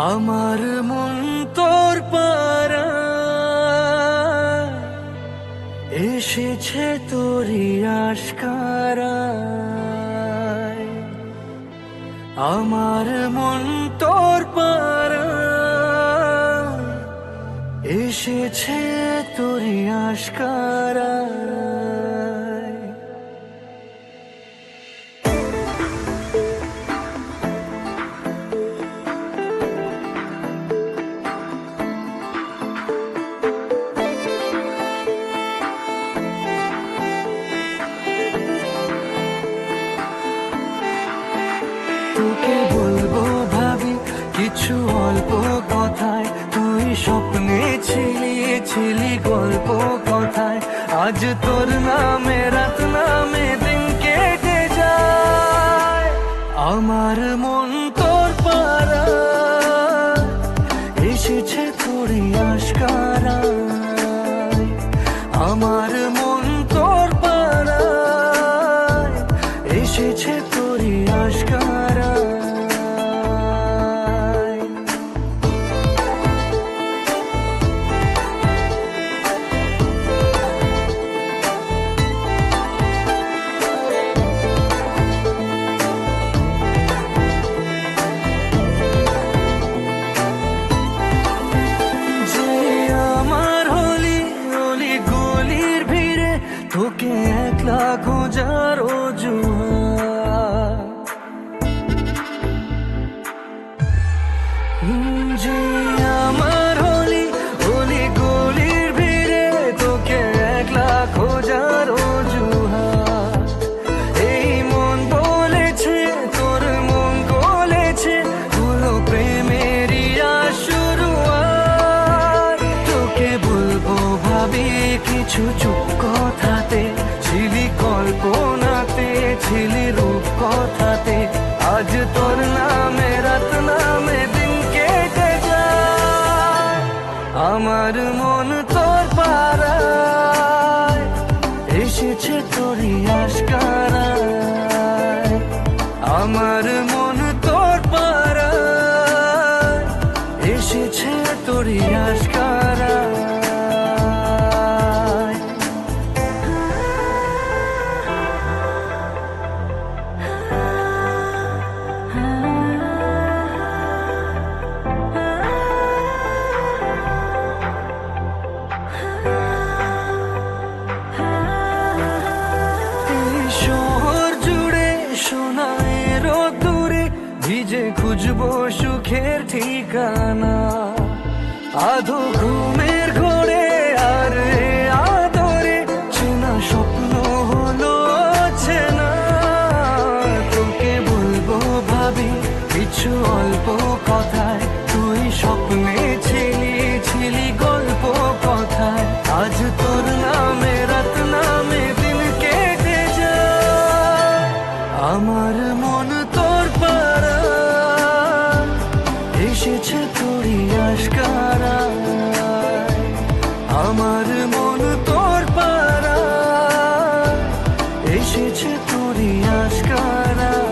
আমার মন তোর পারা এসেছে তোরই আশকারায়, আমার মন তোর পারা এসেছে তোরই আশকারায়। তোকে বলবো ভাবি কিছু অল্প কথায়, তুই স্বপ্নে ছিলি গল্প কথায়, আজ তোর নামে রাত নামে দিন কেটে যায়। আমার মন তোর পারা এসেছে তোরই আশকারায়, আমার মন তোর পারা এসেছে তোরই আশকারায়। তোকে একলা খোঁজার যে আমার হলি হলি গলির ভিড়ে, তোকে একলা খোঁজার এই মন বলেছে তোর মন গলেছে, হলো প্রেমেরই শুরুয়াত। তোকে বলবো ভাবি কিছু চুপ কথাতে, ছিলি কল্পনাতে ছিলি রূপ কথাতে, আজ তোর নামে রাত নামে দিন কেটে যায়। আমার মন তোর পারায় এসেছে তোরই আশকারায়, আমার মন তোর পারায় এসেছে তোরই আশকারায়। ভিজে খুঁজবো সুখের ঠিকানা, আধো ঘুমের ঘোরে আর আদরে চেনা স্বপ্ন হলো চেনা। তোকে বলবো ভাবি কিছু অল্প কথায়, তুই স্বপ্নে ছিলি গল্প কথায়, আজ তোর নামে রাত নামে দিন কেটে যায়। আমার মন তোর পারা এসেছে তোরই আশকারায়, আমার মন তোর পারা এসেছে তোরই আশকারায়।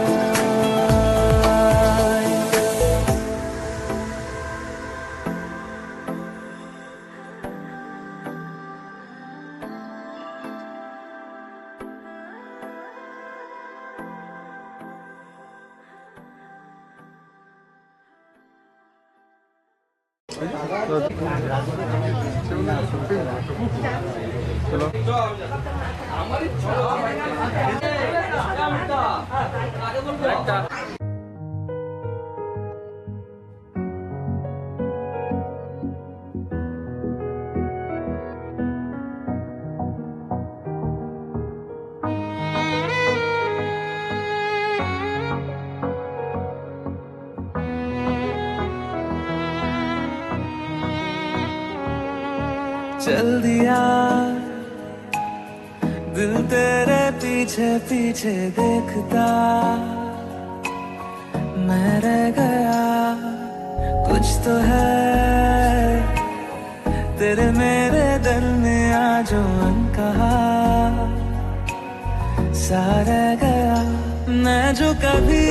चल दिया दिल तेरे पीछे पीछे देखता, मैं रह गया कुछ तो है तेरे मेरे दरमिया जो अनकहा सा रह गया, मैं जो कभी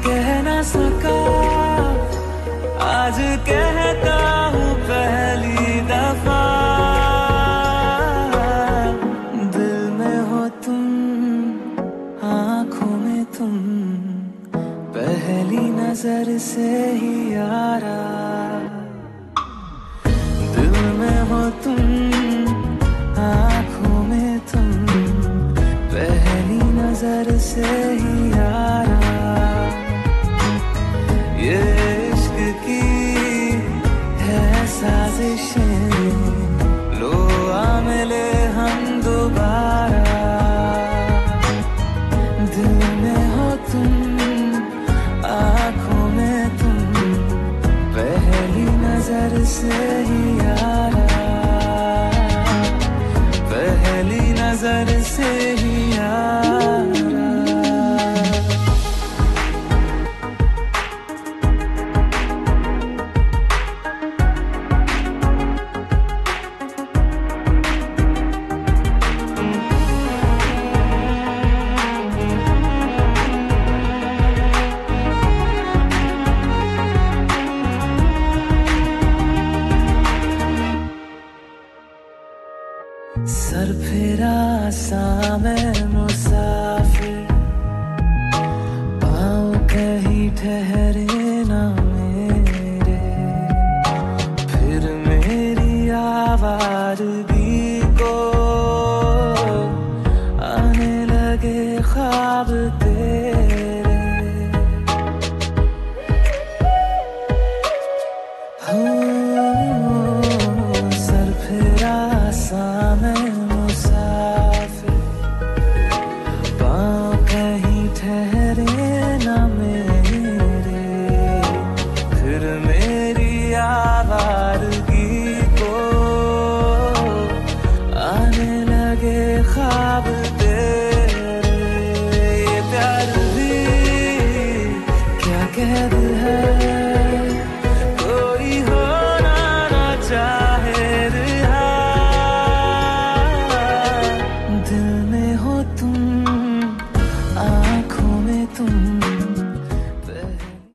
कह ना सका आज कहता हूँ पहली दफा। दिल में हो तुम, आँखों में तुम, पहली नजर से ही यारा। दिल में हो तुम, आँखों में तुम, पहली नजर से ही यारा। ये इश्क की है साजिशें, लो आ मिले हम दोबारा। दिल में हो तुम, आँखों में तुम, पहली नजर से ही यारा। पहली नजर से ही यारा। सर फिरा सा मैं मुसाफिर, पाँव कहीं ठहर